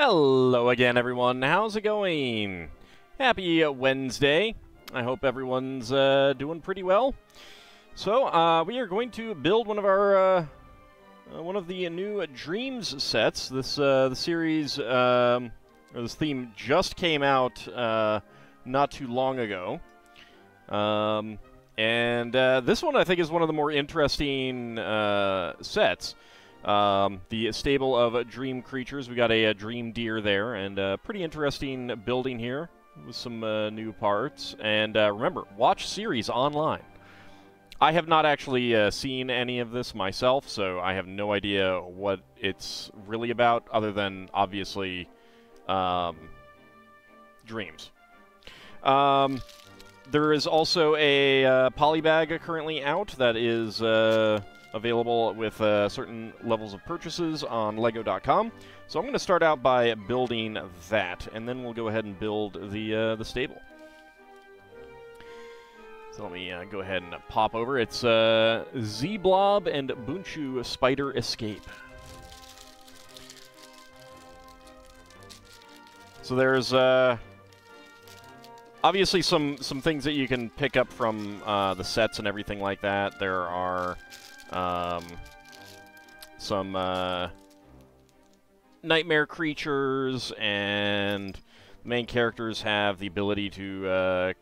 Hello again, everyone. How's it going? Happy Wednesday. I hope everyone's doing pretty well. So, we are going to build one of our one of the new DreamZzz sets. This the series or this theme just came out not too long ago. This one I think is one of the more interesting sets. The stable of dream creatures. We got a dream deer there, and pretty interesting building here with some new parts. And remember, watch series online. I have not actually seen any of this myself, so I have no idea what it's really about, other than, obviously, dreams. There is also a polybag currently out that is available with certain levels of purchases on Lego.com. So I'm going to start out by building that, and then we'll go ahead and build the stable. So let me go ahead and pop over. It's Z-Blob and Bunchu Spider Escape. So there's obviously some things that you can pick up from the sets and everything like that. There are some nightmare creatures, and the main characters have the ability to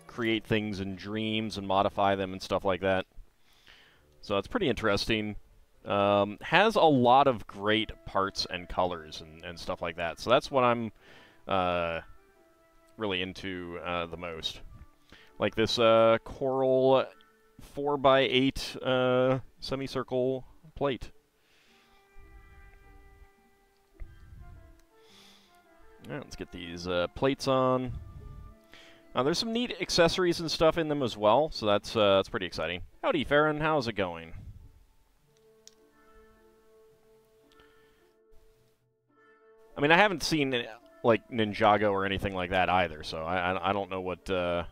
create things in dreams and modify them and stuff like that. So it's pretty interesting. Has a lot of great parts and colors and stuff like that. So that's what I'm really into the most. Like this coral 4x8 semicircle plate. Alright, let's get these plates on. There's some neat accessories and stuff in them as well, so that's pretty exciting. Howdy, Farron. How's it going? I mean, I haven't seen like Ninjago or anything like that either, so I don't know what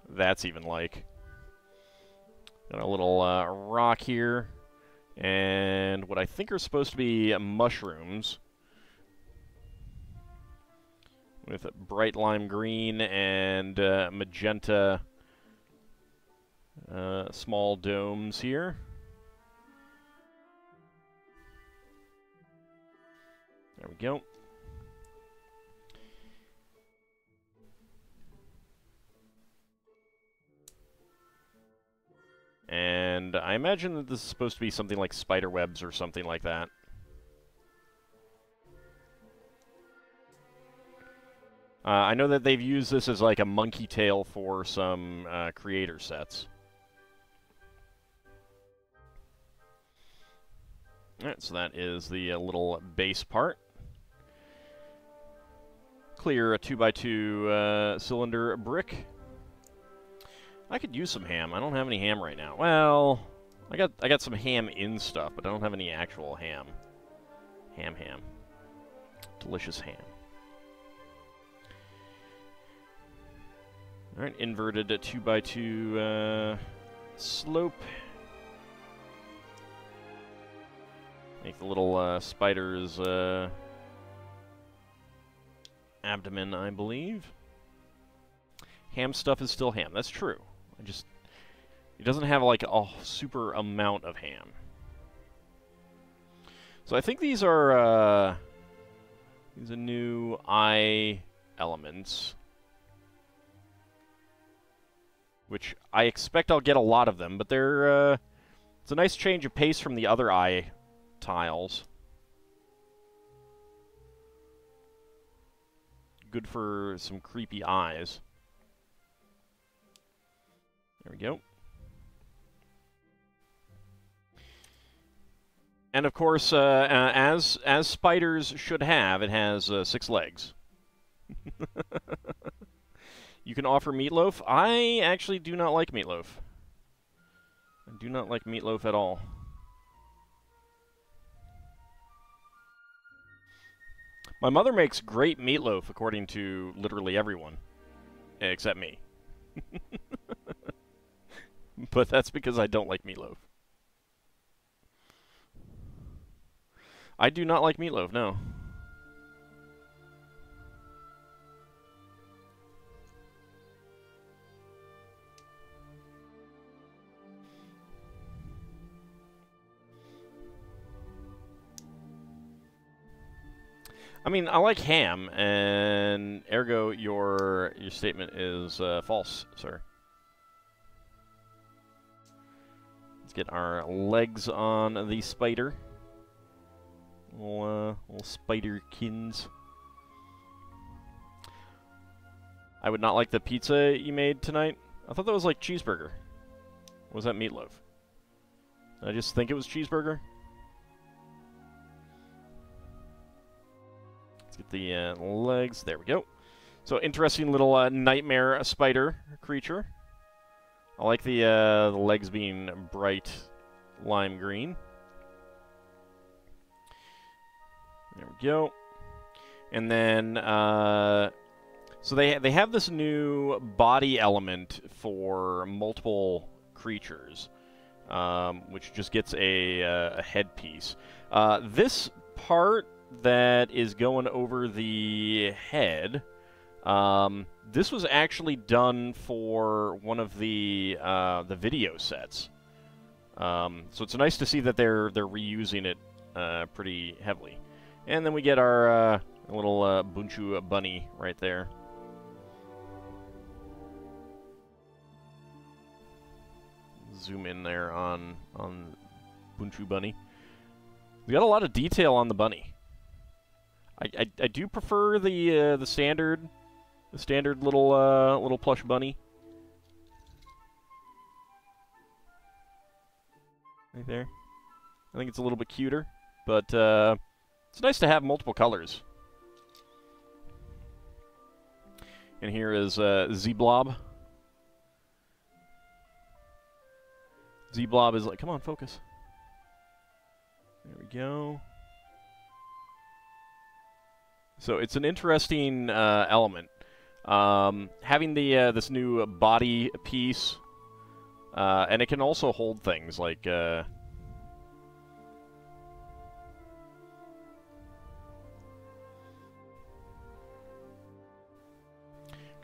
that's even like. Got a little rock here, and what I think are supposed to be mushrooms with bright lime green and magenta small domes here. There we go. And I imagine that this is supposed to be something like spider webs or something like that. I know that they've used this as like a monkey tail for some creator sets. Alright, so that is the little base part. Clear a 2x2 cylinder brick. I could use some ham. I don't have any ham right now. Well, I got some ham in stuff, but I don't have any actual ham. Ham. Delicious ham. Alright, inverted 2x2 slope. Make the little spider's abdomen, I believe. Ham stuff is still ham. That's true. It doesn't have like a super amount of ham. So I think these are new eye elements, which I expect I'll get a lot of them, but they're it's a nice change of pace from the other eye tiles. Good for some creepy eyes. There we go. And of course, as spiders should have, it has 6 legs. You can offer meatloaf. I actually do not like meatloaf. I do not like meatloaf at all. My mother makes great meatloaf, according to literally everyone, except me. But that's because I don't like meatloaf. I do not like meatloaf, no. I mean, I like ham, and ergo your statement is false, sir. Let's get our legs on the spider. Little spiderkins. I would not like the pizza you made tonight. I thought that was like cheeseburger. Or was that meatloaf? Did I just think it was cheeseburger? Let's get the legs. There we go. So interesting little nightmare spider creature. I like the legs being bright lime green. There we go. And then, so they have this new body element for multiple creatures, which just gets a headpiece. This part that is going over the head, this was actually done for one of the video sets. So it's nice to see that they're reusing it pretty heavily. And then we get our little Bunchu bunny right there. Zoom in there on Bunchu bunny. We got a lot of detail on the bunny. I do prefer the standard little plush bunny. Right there. I think it's a little bit cuter, but it's nice to have multiple colors. And here is Z-Blob. Z-Blob is like, come on, focus. There we go. So it's an interesting element. Having the this new body piece, and it can also hold things like could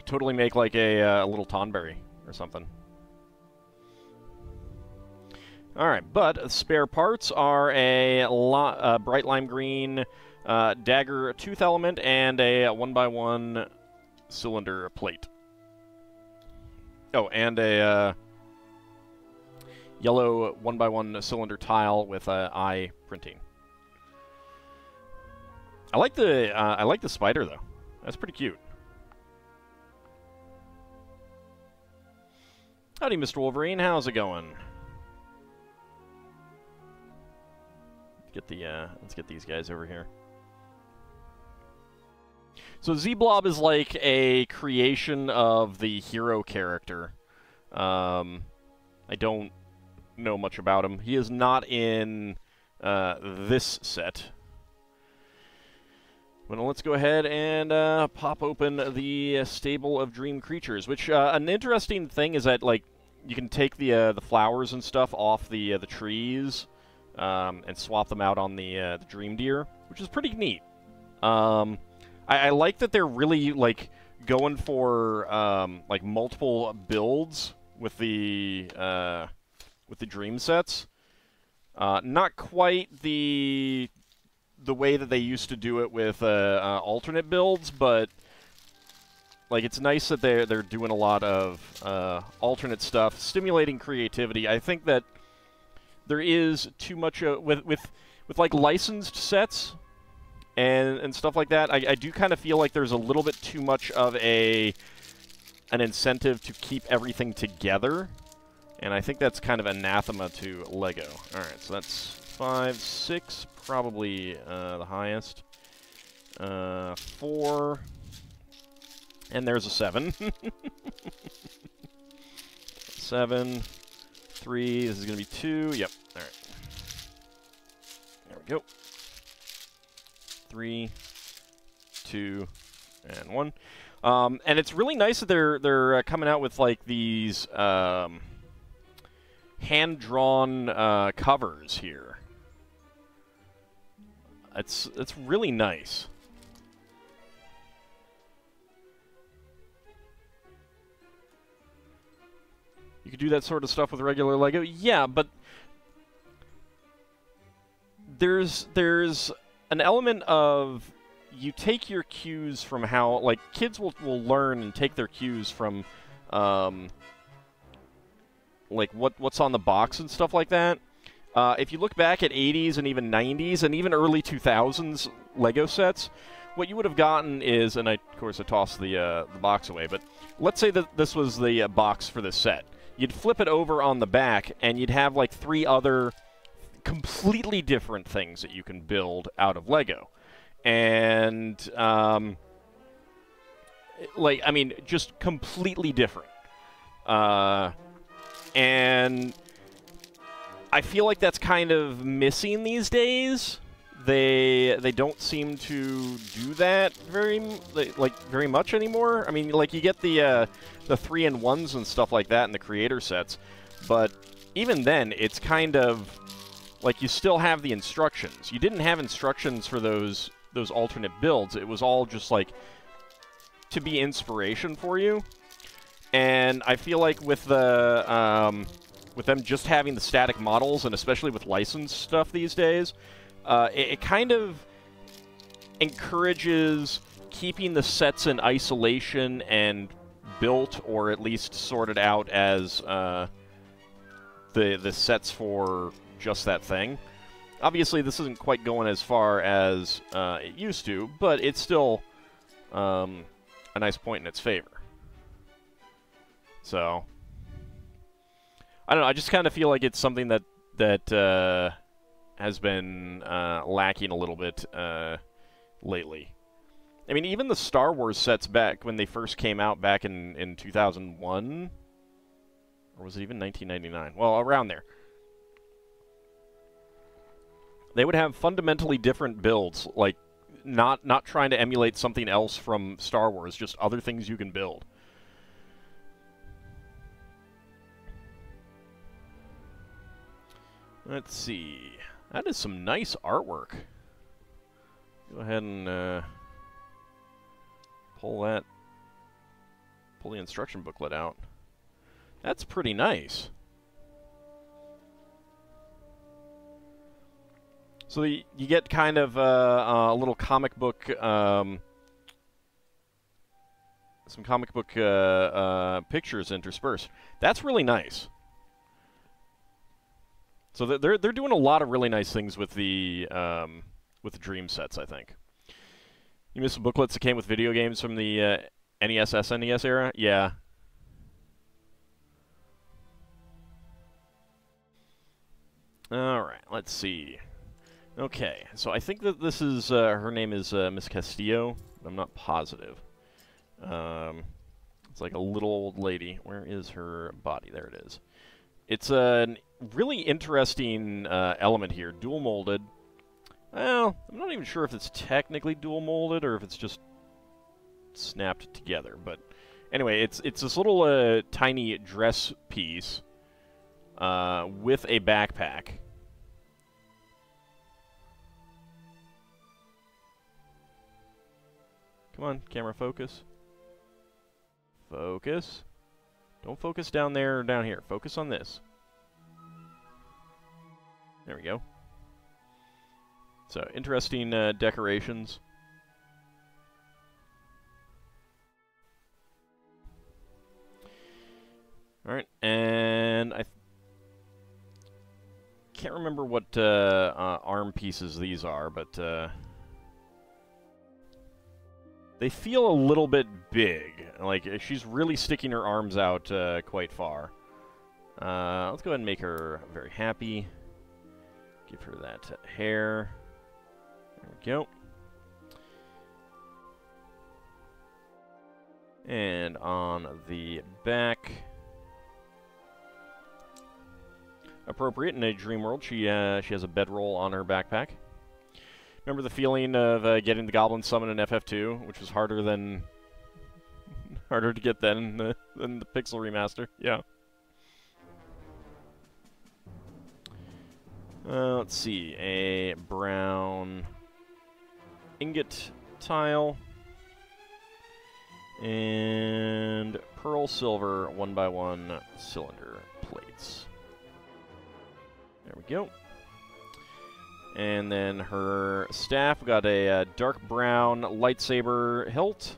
totally make like a little Tonberry or something. All right, but spare parts are a bright lime green dagger tooth element and a 1x1 cylinder plate. Oh, and a yellow 1x1 cylinder tile with eye printing. I like the spider though. That's pretty cute. Howdy, Mr. Wolverine. How's it going? Let's get these guys over here. So Z-Blob is like a creation of the hero character. I don't know much about him. He is not in this set. But let's go ahead and pop open the stable of dream creatures. Which an interesting thing is that like you can take the flowers and stuff off the trees. And swap them out on the dream deer, which is pretty neat. I like that they're really like going for like multiple builds with the dream sets. Not quite the way that they used to do it with alternate builds, but like it's nice that they're doing a lot of alternate stuff, stimulating creativity. I think that there is too much with like licensed sets and stuff like that. I do kind of feel like there's a little bit too much of an incentive to keep everything together, and I think that's kind of anathema to LEGO. All right, so that's 5, 6, probably the highest. 4, and there's a 7. 7. 3, this is going to be 2, yep, alright. There we go. 3, 2, and 1. And it's really nice that they're coming out with like these hand-drawn covers here. It's really nice. You could do that sort of stuff with regular LEGO. Yeah, but there's an element of you take your cues from how, like, kids will learn and take their cues from, like, what's on the box and stuff like that. If you look back at 80s and even 90s and even early 2000s Lego sets, what you would have gotten is, and of course I tossed the box away, but let's say that this was the box for this set. You'd flip it over on the back, and you'd have like 3 other completely different things that you can build out of Lego. And, like, I mean, just completely different. And I feel like that's kind of missing these days. They don't seem to do that very much anymore. I mean, like, you get the 3-in-1s and stuff like that in the creator sets, but even then, it's kind of like you still have the instructions. You didn't have instructions for those alternate builds. It was all just like to be inspiration for you. And I feel like with the with them just having the static models, and especially with licensed stuff these days, it kind of encourages keeping the sets in isolation and built, or at least sorted out as the sets for just that thing. Obviously, this isn't quite going as far as it used to, but it's still a nice point in its favor. So, I don't know, I just kind of feel like it's something that has been lacking a little bit lately. I mean, even the Star Wars sets back when they first came out back in 2001, or was it even 1999? Well, around there. They would have fundamentally different builds, like not trying to emulate something else from Star Wars, just other things you can build. Let's see. That is some nice artwork. Go ahead and pull the instruction booklet out. That's pretty nice. So you get kind of a little comic book, some comic book pictures interspersed. That's really nice. So they're doing a lot of really nice things with the Dream sets, I think. You missed the booklets that came with video games from the NES, SNES era? Yeah. Alright, let's see. Okay, so I think that this is, her name is Miss Castillo, but I'm not positive. It's like a little old lady. Where is her body? There it is. It's a really interesting element here, dual molded. Well, I'm not even sure if it's technically dual molded or if it's just snapped together, but anyway, it's this little tiny dress piece with a backpack. Come on, camera, focus. Focus. Don't focus down there or down here. Focus on this. There we go. So, interesting decorations. Alright, and I can't remember what arm pieces these are, but they feel a little bit big. Like, she's really sticking her arms out quite far. Let's go ahead and make her very happy. Give her that hair. There we go. And on the back, appropriate in a dream world, she has a bedroll on her backpack. Remember the feeling of getting the Goblin Summon in FF2, which was harder to get than the Pixel remaster? Yeah. Let's see, a brown ingot tile and pearl silver 1x1 cylinder plates. There we go. And then her staff, we got a dark brown lightsaber hilt,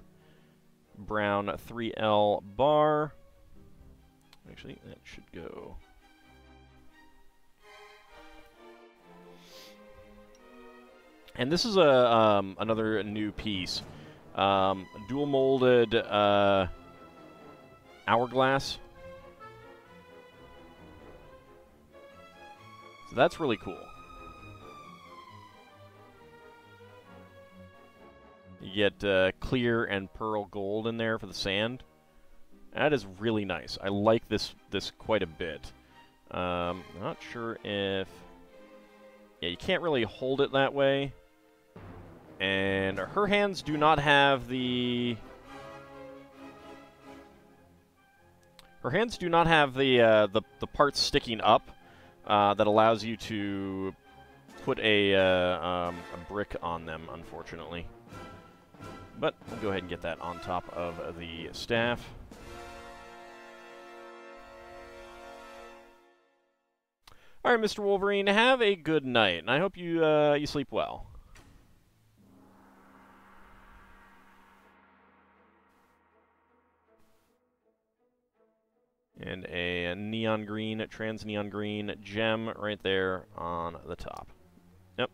brown 3L bar. Actually, that should go. And this is another new piece, dual molded hourglass. So that's really cool. You get clear and pearl gold in there for the sand. That is really nice. I like this quite a bit. Not sure if... Yeah, you can't really hold it that way. And her hands do not have the... Her hands do not have the parts sticking up that allows you to put a brick on them, unfortunately. But we'll go ahead and get that on top of the staff. All right, Mr. Wolverine, have a good night, and I hope you you sleep well. And a neon green, trans neon green gem right there on the top. Yep.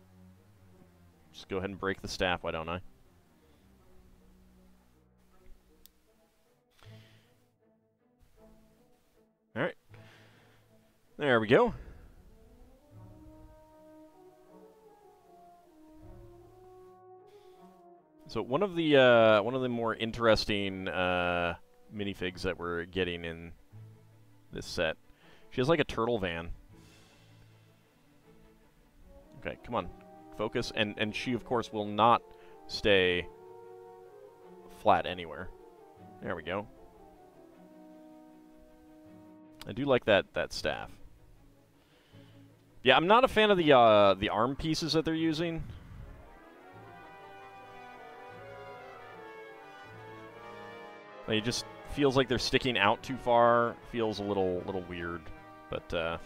Just go ahead and break the staff, why don't I? All right. There we go. So one of the more interesting minifigs that we're getting in this set, she has like a turtle van. Okay, come on, focus, and she of course will not stay flat anywhere. There we go. I do like that staff. Yeah, I'm not a fan of the arm pieces that they're using. It just feels like they're sticking out too far. Feels a little weird, but I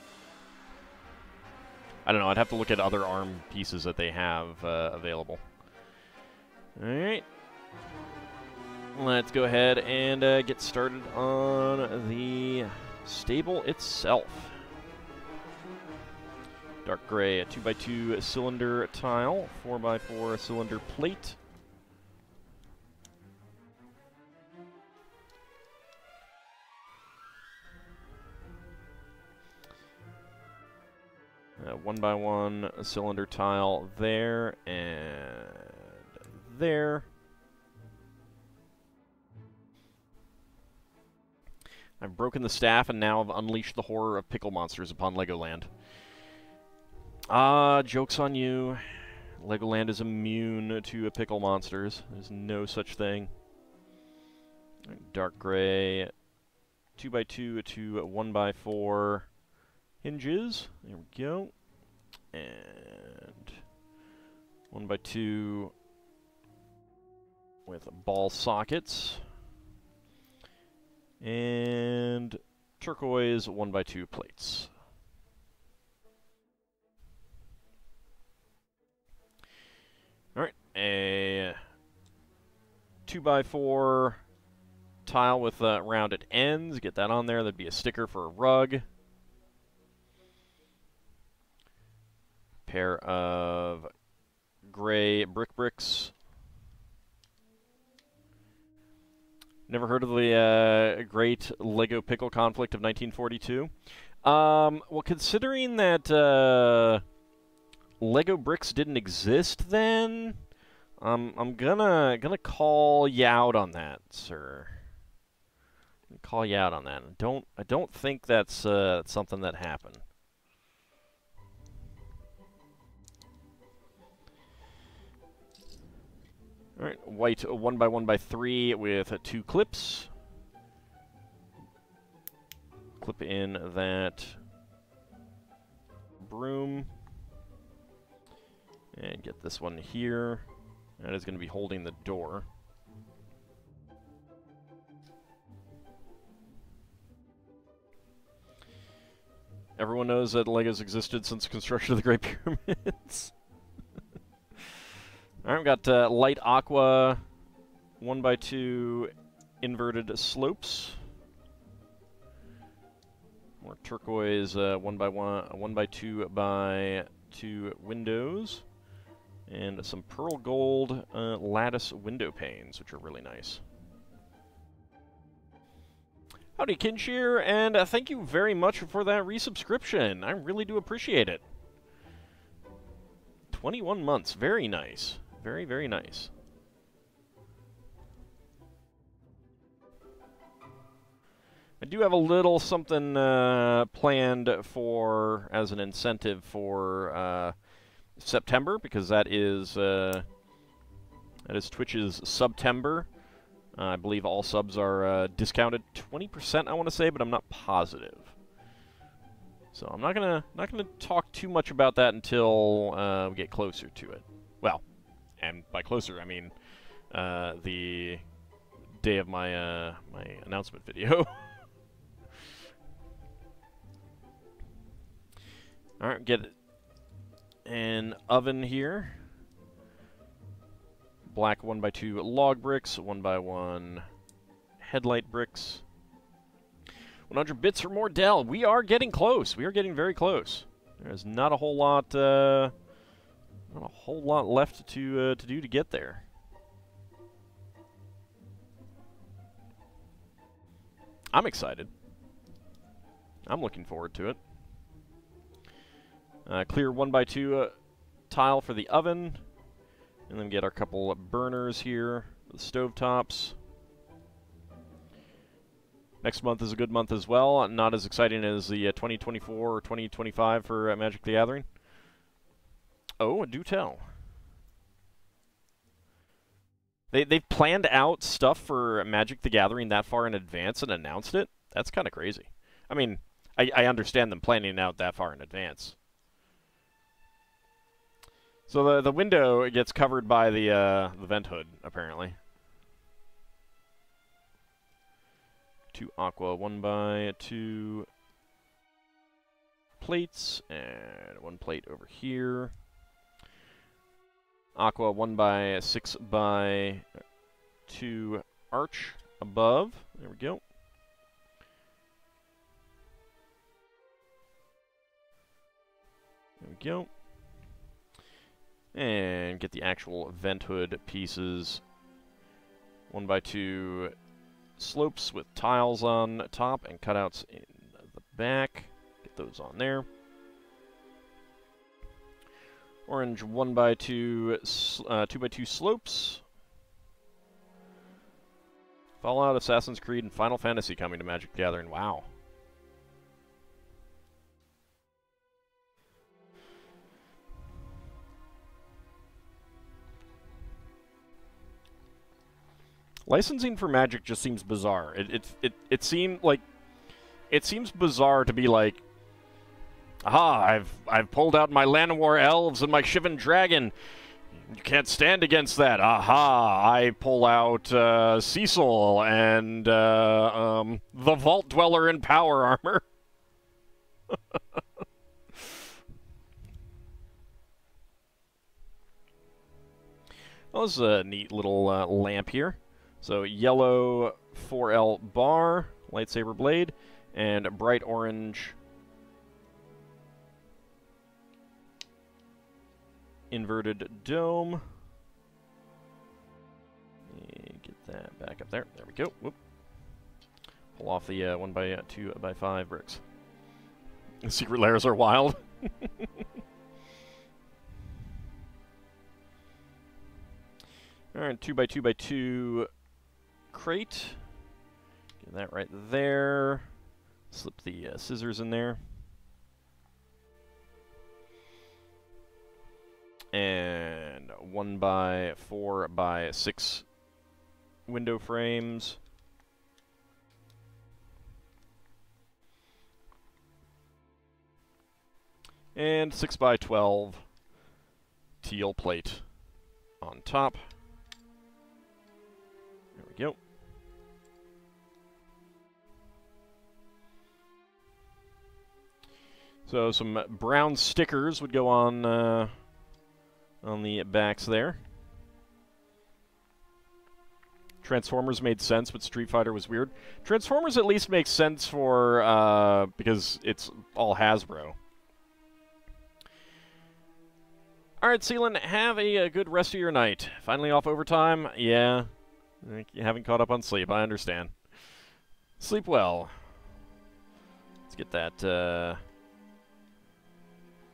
don't know. I'd have to look at other arm pieces that they have available. All right, let's go ahead and get started on the stable itself. Dark gray, a 2x2 cylinder tile, 4x4 cylinder plate. 1x1 cylinder tile there and there. I've broken the staff and now I've unleashed the horror of pickle monsters upon Legoland. Joke's on you. Legoland is immune to pickle monsters. There's no such thing. Dark gray, 2x2 to 1x4 hinges. There we go. And 1x2 with ball sockets. And turquoise 1x2 plates. Alright, a 2x4 tile with rounded ends. Get that on there. That'd be a sticker for a rug. Pair of gray bricks. Never heard of the great Lego pickle conflict of 1942? Well, considering that Lego bricks didn't exist then, I'm gonna call you out on that, sir. Call you out on that. I don't think that's something that happened. All right, white 1x1x3 with 2 clips. Clip in that broom. And get this one here. That is going to be holding the door. Everyone knows that Legos existed since the construction of the Great Pyramids. All right, we've got light aqua 1x2 inverted slopes. More turquoise 1x2 windows. And some pearl gold lattice window panes, which are really nice. Howdy, Kinshir, and thank you very much for that resubscription. I really do appreciate it. 21 months. Very nice. Very, very nice. I do have a little something planned for as an incentive for September, because that is Twitch's September. I believe all subs are discounted 20%, I want to say, but I'm not positive. So I'm not gonna talk too much about that until we get closer to it. Well, and by closer I mean the day of my my announcement video. All right, get an oven here. Black 1x2 log bricks, 1x1 headlight bricks. 100 bits or more Dell. We are getting close. We are getting very close. There's not a whole lot, left to do to get there. I'm excited. I'm looking forward to it. Clear 1x2 tile for the oven, and then get our couple of burners here, the stove tops. Next month is a good month as well. Not as exciting as the 2024 or 2025 for Magic the Gathering. Oh, do tell. They've planned out stuff for Magic the Gathering that far in advance and announced it? That's kind of crazy. I mean, I understand them planning it out that far in advance. So the window gets covered by the vent hood, apparently. 2 aqua 1x2 plates, and 1 plate over here. Aqua 1x6x2 arch above. There we go. There we go. And get the actual vent hood pieces. 1x2 slopes with tiles on top and cutouts in the back. Get those on there. Orange 1x2, 2x2 slopes. Fallout, Assassin's Creed, and Final Fantasy coming to Magic the Gathering. Wow. Licensing for Magic just seems bizarre. It seems bizarre to be like, aha, I've pulled out my Llanowar elves and my Shivan dragon. You can't stand against that. Aha, I pull out Cecil and the Vault Dweller in power armor. Well, this is a neat little lamp here. So yellow 4L bar, lightsaber blade, and bright orange inverted dome. Get that back up there. There we go. Whoop. Pull off the 1x2x5 bricks. The secret layers are wild. Alright, 2x2x2 crate. Get that right there. Slip the scissors in there. And 1x4x6 window frames. And 6x12 teal plate on top. There we go. So some brown stickers would go on the backs there. Transformers made sense, but Street Fighter was weird. Transformers at least makes sense for, because it's all Hasbro. Alright, Seelan, have a good rest of your night. Finally off overtime? Yeah. You haven't caught up on sleep, I understand. Sleep well. Let's get that,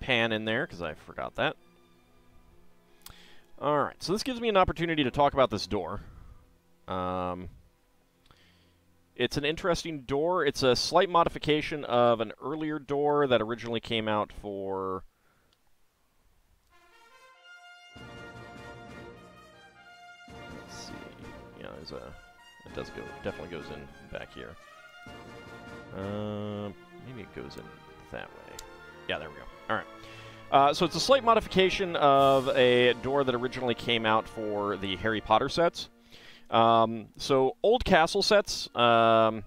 pan in there, because I forgot that. Alright, so this gives me an opportunity to talk about this door. It's an interesting door. It's a slight modification of an earlier door that originally came out for... Let's see. Yeah, there's a... It does go... definitely goes in back here. Maybe it goes in that way. Yeah, there we go. Alright. So it's a slight modification of a door that originally came out for the Harry Potter sets. So old castle sets, late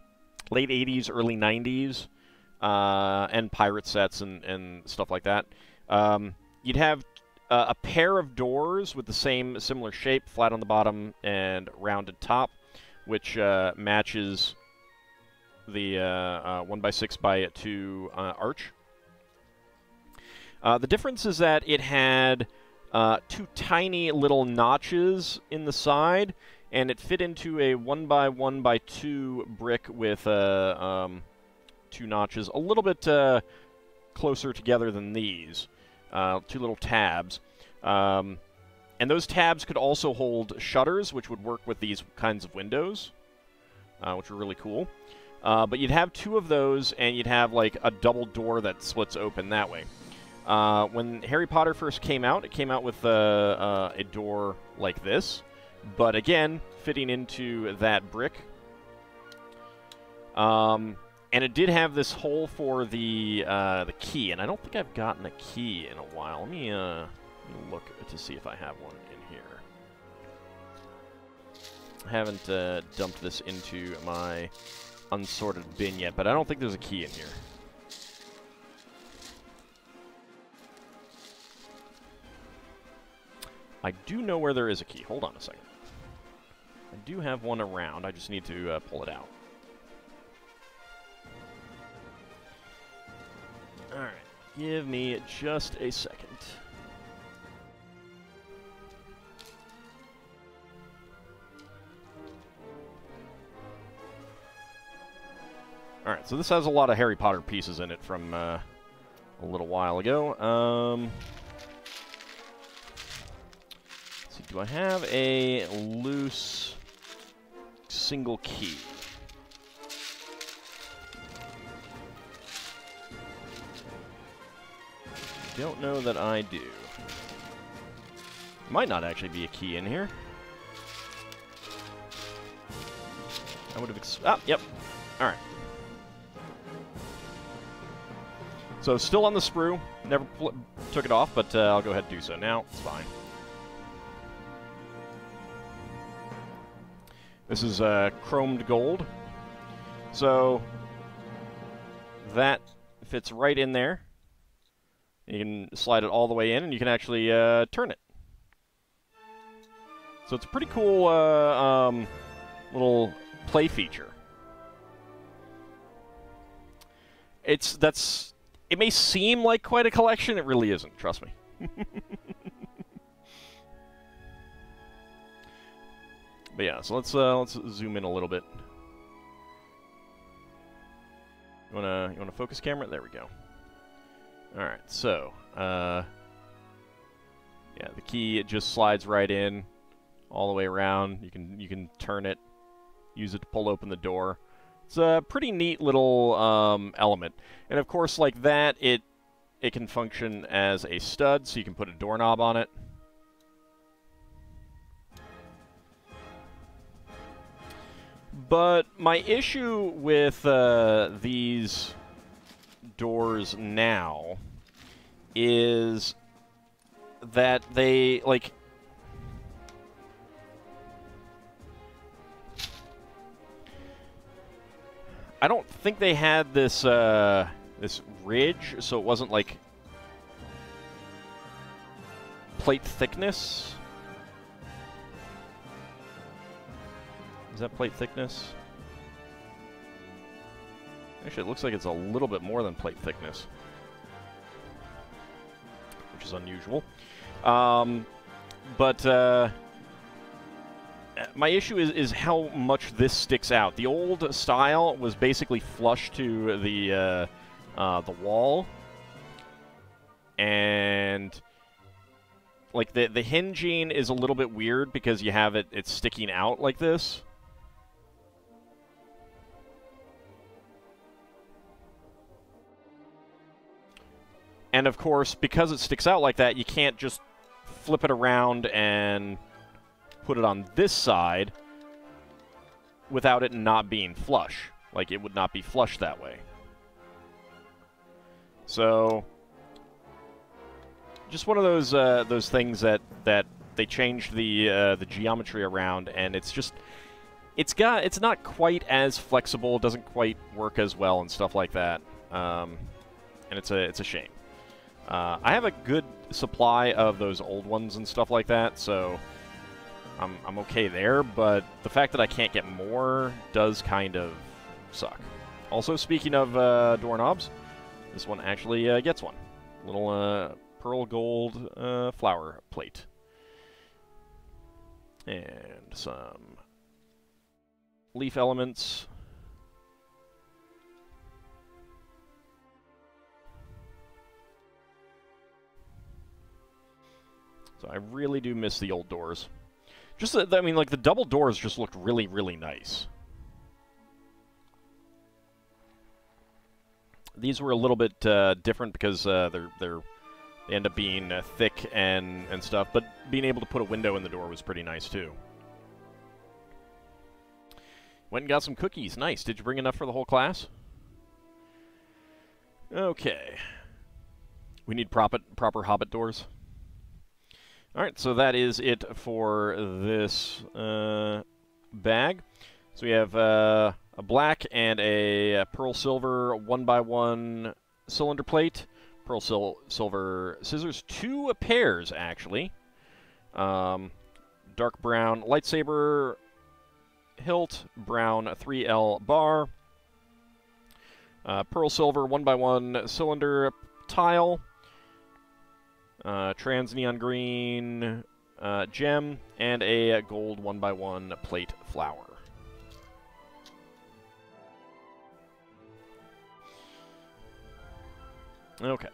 80s, early 90s, and pirate sets and stuff like that. You'd have a pair of doors with the similar shape, flat on the bottom and rounded top, which matches the 1x6x2 arch. The difference is that it had two tiny little notches in the side, and it fit into a 1x1x2 brick with two notches, a little bit closer together than these. Two little tabs. And those tabs could also hold shutters, which would work with these kinds of windows, which were really cool. But you'd have two of those, and you'd have like a double door that splits open that way. When Harry Potter first came out, it came out with a door like this, but again, fitting into that brick. And it did have this hole for the key, and I don't think I've gotten a key in a while. Let me look to see if I have one in here. I haven't dumped this into my unsorted bin yet, but I don't think there's a key in here. I do know where there is a key. Hold on a second. I do have one around. I just need to pull it out. Alright. Give me just a second. Alright, so this has a lot of Harry Potter pieces in it from a little while ago. Do I have a loose single key? Don't know that I do. Might not actually be a key in here. I would have yep. Alright. So still on the sprue. Never took it off, but I'll go ahead and do so now. It's fine. This is chromed gold. So that fits right in there. You can slide it all the way in, and you can actually turn it. So it's a pretty cool little play feature. It may seem like quite a collection. It really isn't. Trust me. But yeah, so let's zoom in a little bit. You wanna focus camera? There we go. All right, so yeah, the key, it just slides right in, all the way around. You can turn it, use it to pull open the door. It's a pretty neat little element, and of course, like that, it can function as a stud, so you can put a doorknob on it. But my issue with these doors now is that they, like, I don't think they had this this ridge, so it wasn't like plate thickness. Is that plate thickness? Actually, it looks like it's a little bit more than plate thickness, which is unusual. My issue is how much this sticks out. The old style was basically flush to the wall, and like the hinging is a little bit weird because you have it's sticking out like this. And of course, because it sticks out like that, you can't just flip it around and put it on this side without it not being flush. Like, it would not be flush that way. So, just one of those things that they changed the geometry around, and it's just it's not quite as flexible, doesn't quite work as well, and stuff like that. And it's a shame. I have a good supply of those old ones and stuff like that, so I'm okay there, but the fact that I can't get more does kind of suck. Also, speaking of doorknobs, this one actually gets one. Little pearl gold flower plate. And some leaf elements. So I really do miss the old doors. Just, I mean, like, the double doors just looked really, really nice. These were a little bit different because they end up being thick and stuff, but being able to put a window in the door was pretty nice, too. Went and got some cookies. Nice. Did you bring enough for the whole class? Okay. We need proper Hobbit doors. Alright, so that is it for this bag. So we have a black and a pearl silver 1x1 cylinder plate, pearl silver scissors, 2 pairs actually, dark brown lightsaber hilt, brown 3L bar, pearl silver 1x1 cylinder tile, trans neon green gem, and a gold 1x1 plate flower. Okay.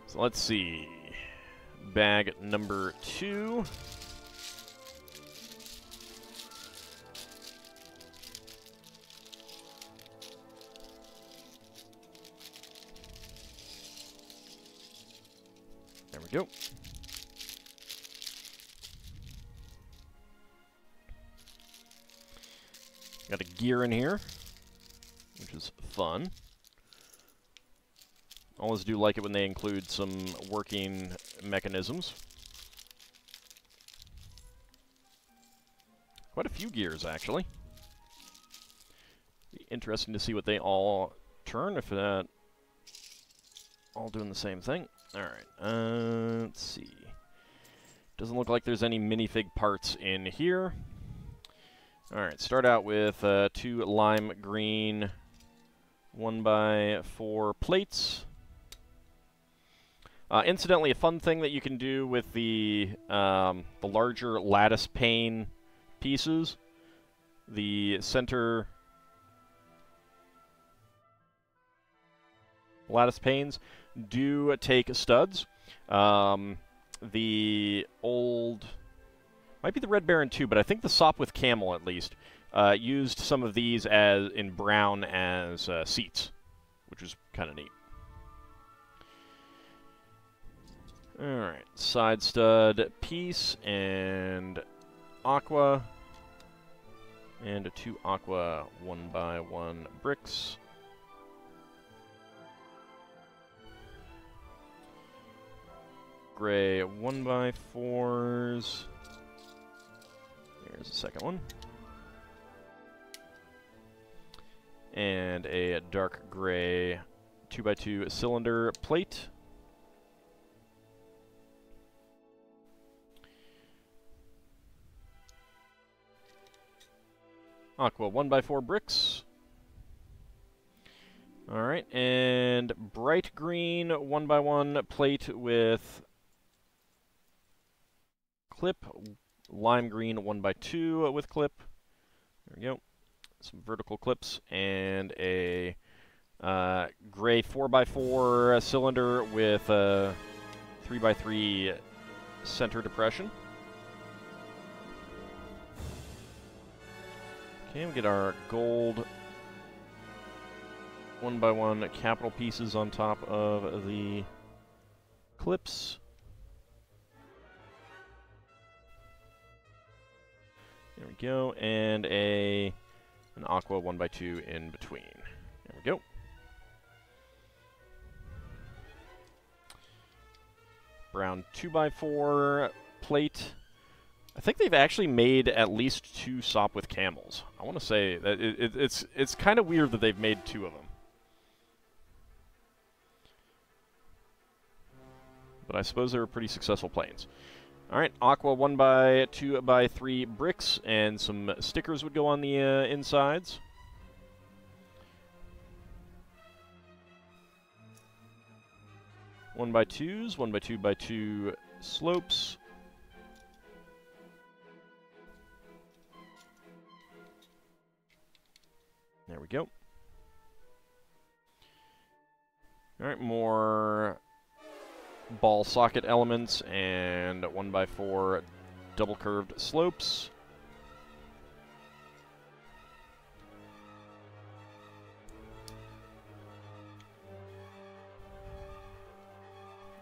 So let's see. Bag number 2. There we go. Got a gear in here, which is fun. Always do like it when they include some working mechanisms. Quite a few gears, actually. Be interesting to see what they all turn, if that all doing the same thing. Alright, let's see. Doesn't look like there's any minifig parts in here. Alright, start out with 2 lime green 1x4 plates. Incidentally, a fun thing that you can do with the larger lattice pane pieces, the center lattice panes do take studs. The old, might be the Red Baron too, but I think the Sop with Camel at least used some of these as in brown as seats, which is kind of neat. Alright, side stud piece and aqua, and 2 aqua 1x1 bricks. Gray 1x4s. Here's the second one. And a dark gray 2x2 cylinder plate. Aqua 1x4 bricks. Alright, and bright green 1x1 plate with clip. Lime green 1x2 with clip. There we go. Some vertical clips and a gray 4x4 cylinder with a 3x3 center depression. Okay, we get our gold 1x1 capital pieces on top of the clips. There we go, and an aqua 1x2 in between. There we go. Brown 2x4 plate. I think they've actually made at least 2 SOP with camels. I want to say that it's kind of weird that they've made 2 of them. But I suppose they were pretty successful planes. Alright, aqua 1x2x3 bricks, and some stickers would go on the insides. One by 2s, 1x2x2 slopes. There we go. Alright, more ball socket elements and 1x4 double curved slopes.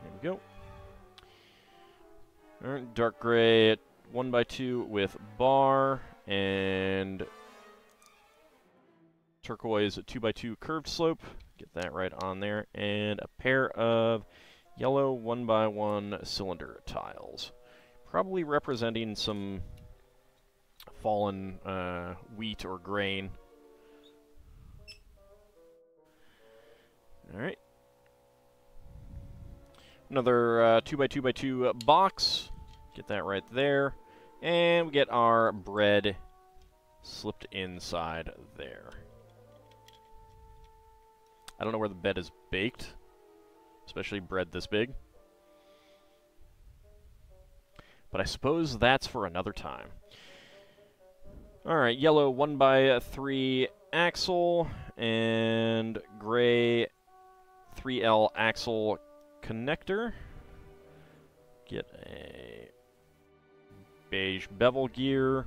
There we go. Alright, dark gray 1x2 with bar and turquoise 2x2 curved slope. Get that right on there. And a pair of yellow 1x1 cylinder tiles. Probably representing some fallen wheat or grain. Alright. Another 2x2x2 box. Get that right there. And we get our bread slipped inside there. I don't know where the bed is baked, especially bread this big. But I suppose that's for another time. Alright, yellow 1x3 axle and gray 3L axle connector. Get a beige bevel gear.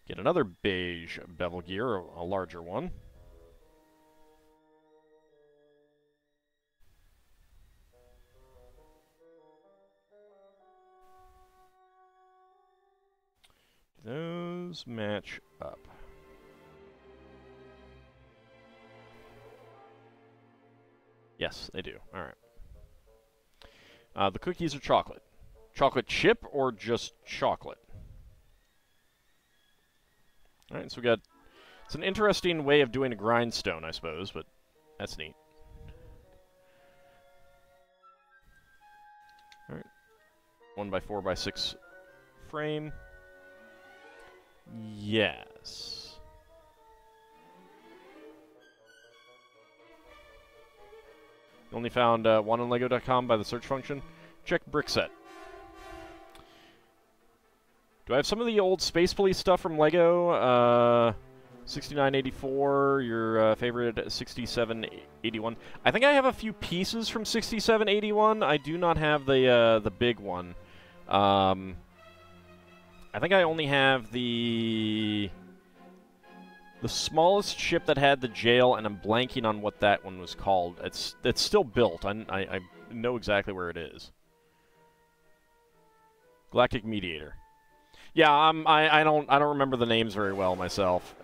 Get another beige bevel gear, a larger one. Those match up. Yes, they do. All right. The cookies are chocolate. Chocolate chip or just chocolate? All right, so we got... It's an interesting way of doing a grindstone, I suppose, but that's neat. All right. 1x4x6 frame. Yes. You only found one on Lego.com by the search function. Check brick set. Do I have some of the old Space Police stuff from Lego? 6984, your favorite 6781. I think I have a few pieces from 6781. I do not have the big one. I think I only have the smallest ship that had the jail, and I'm blanking on what that one was called. It's still built. I know exactly where it is. Galactic Mediator. Yeah, I don't remember the names very well myself.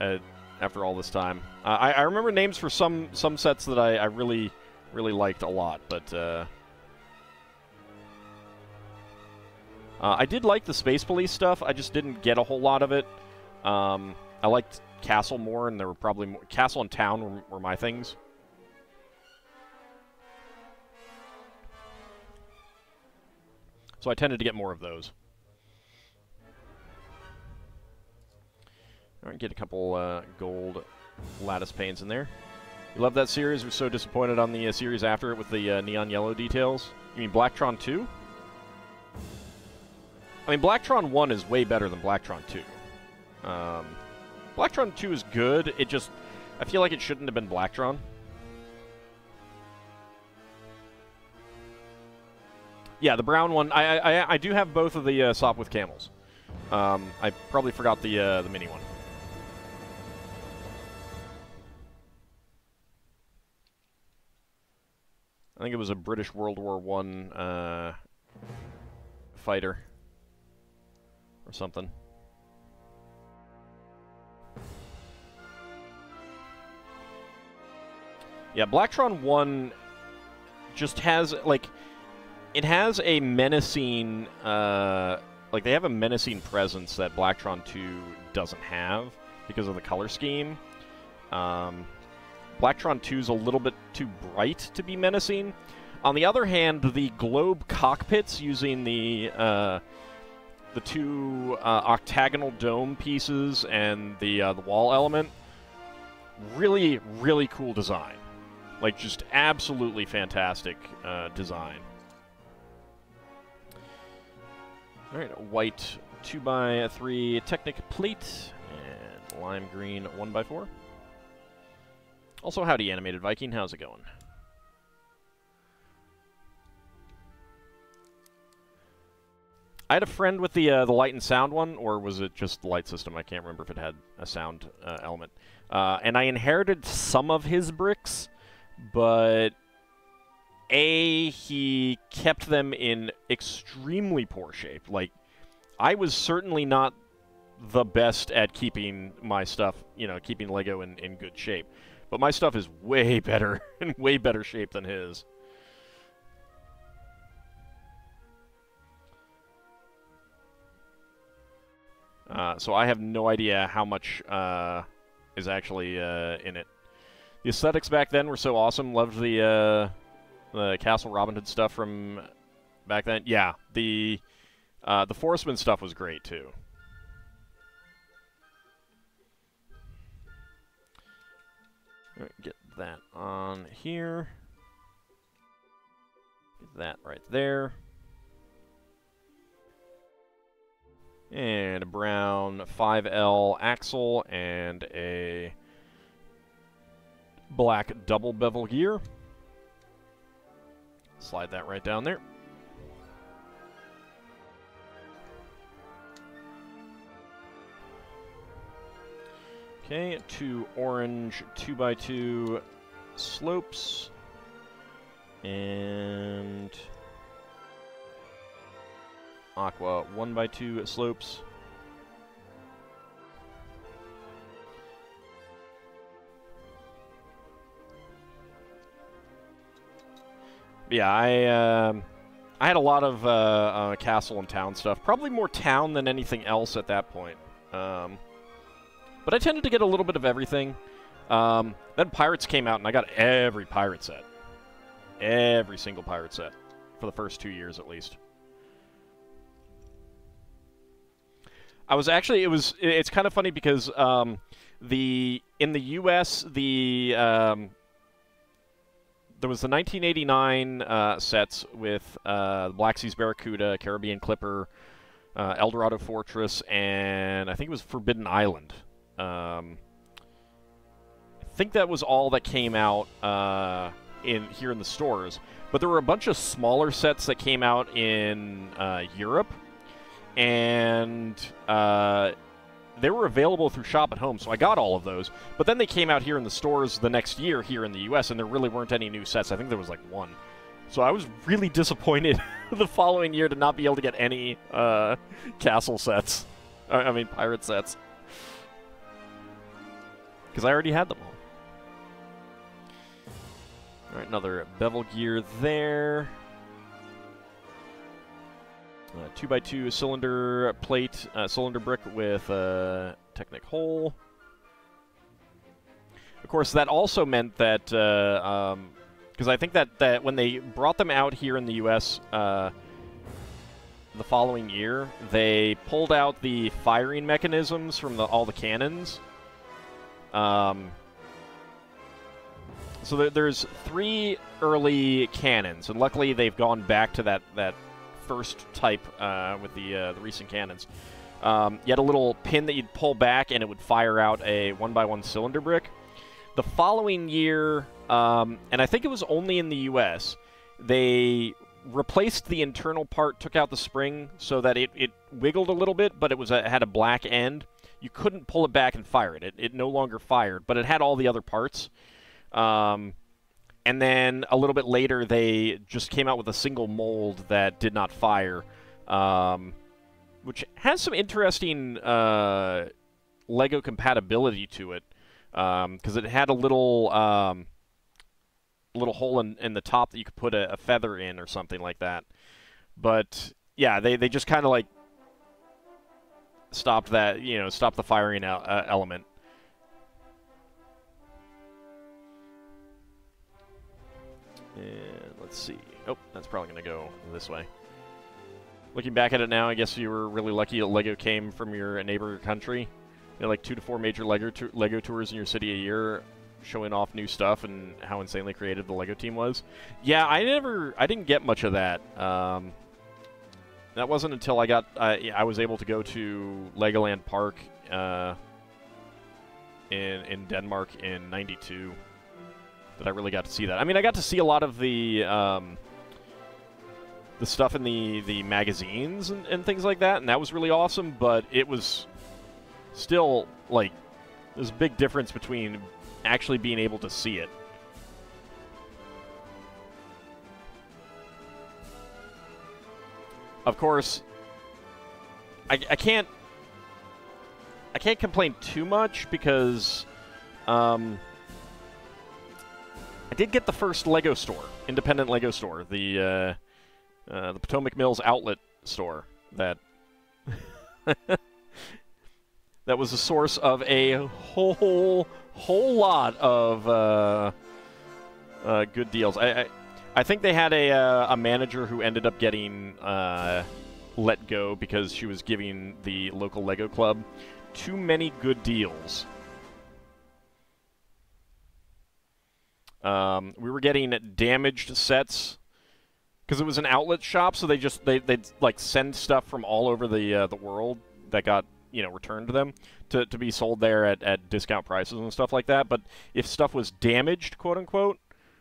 After all this time, I remember names for some sets that I really liked a lot, but. I did like the Space Police stuff. I just didn't get a whole lot of it. I liked Castle more, and there were probably more... Castle and Town were my things. So I tended to get more of those. All right, get a couple gold lattice panes in there. You love that series? We're so disappointed on the series after it with the neon yellow details. You mean Blacktron 2? I mean, Blacktron 1 is way better than Blacktron 2. Blacktron 2 is good. It just... I feel like it shouldn't have been Blacktron. Yeah, the brown one. I do have both of the Sop with camels. I probably forgot the mini one. I think it was a British World War I fighter or something. Yeah, Blacktron 1 just has, like, it has a menacing, like, they have a menacing presence that Blacktron 2 doesn't have because of the color scheme. Blacktron 2 is a little bit too bright to be menacing. On the other hand, the globe cockpits using the two octagonal dome pieces and the wall element, really, really cool design. Like, just absolutely fantastic design. All right, a white 2x3 Technic plate and lime green 1x4. Also, howdy, Animated Viking. How's it going? I had a friend with the light and sound one, or was it just the light system? I can't remember if it had a sound element. And I inherited some of his bricks, but he kept them in extremely poor shape. Like, I was certainly not the best at keeping my stuff, you know, keeping Lego in good shape. But my stuff is way better, in way better shape than his. So I have no idea how much is actually in it. The aesthetics back then were so awesome. Loved the Castle Robin Hood stuff from back then. Yeah, the Forestman stuff was great too. All right, get that on here. Get that right there. And a brown 5L axle and a black double bevel gear. Slide that right down there. Okay, 2 orange 2x2 slopes. And aqua 1x2 slopes. Yeah, I had a lot of castle and town stuff. Probably more town than anything else at that point. But I tended to get a little bit of everything. Then Pirates came out, and I got every pirate set. Every single pirate set. For the first 2 years, at least. I was actually, it's kind of funny because in the U.S., there was the 1989 sets with Black Seas Barracuda, Caribbean Clipper, Eldorado Fortress, and I think it was Forbidden Island. I think that was all that came out here in the stores. But there were a bunch of smaller sets that came out in Europe, and they were available through Shop at Home, so I got all of those. But then they came out here in the stores the next year here in the U.S., and there really weren't any new sets. I think there was like one. So I was really disappointed the following year to not be able to get any castle sets. I mean, pirate sets. Because I already had them all. All right, another bevel gear there. 2x2 cylinder plate, cylinder brick with Technic hole. Of course, that also meant that, because I think that when they brought them out here in the U.S., the following year, they pulled out the firing mechanisms from all the cannons. So there's 3 early cannons, and luckily they've gone back to that first type with the recent cannons. You had a little pin that you'd pull back, and it would fire out a 1x1 cylinder brick. The following year, and I think it was only in the U.S., they replaced the internal part, took out the spring so that it wiggled a little bit, but it had a black end. You couldn't pull it back and fire it. It no longer fired, but it had all the other parts. And then a little bit later, they just came out with a single mold that did not fire, which has some interesting LEGO compatibility to it, because it had a little hole in the top that you could put a feather in or something like that. But yeah, they just kind of like stopped that, stopped the firing element. And let's see. Oh, that's probably going to go this way. Looking back at it now, I guess you were really lucky that LEGO came from your neighbor country. You had like 2 to 4 major LEGO tours in your city a year, showing off new stuff and how insanely creative the LEGO team was. Yeah, I didn't get much of that. That wasn't until I was able to go to Legoland Park in Denmark in '92 that I really got to see that. I mean, I got to see a lot of the stuff in the magazines and things like that, and that was really awesome, but it was still, like, there's a big difference between actually being able to see it. Of course, I can't complain too much because I did get the first LEGO store, independent LEGO store, the Potomac Mills outlet store that that was the source of a whole lot of good deals. I think they had a manager who ended up getting let go because she was giving the local LEGO club too many good deals. We were getting damaged sets because it was an outlet shop, so they'd like send stuff from all over the world that got returned to them to be sold there at discount prices and stuff like that. But if stuff was damaged, quote unquote,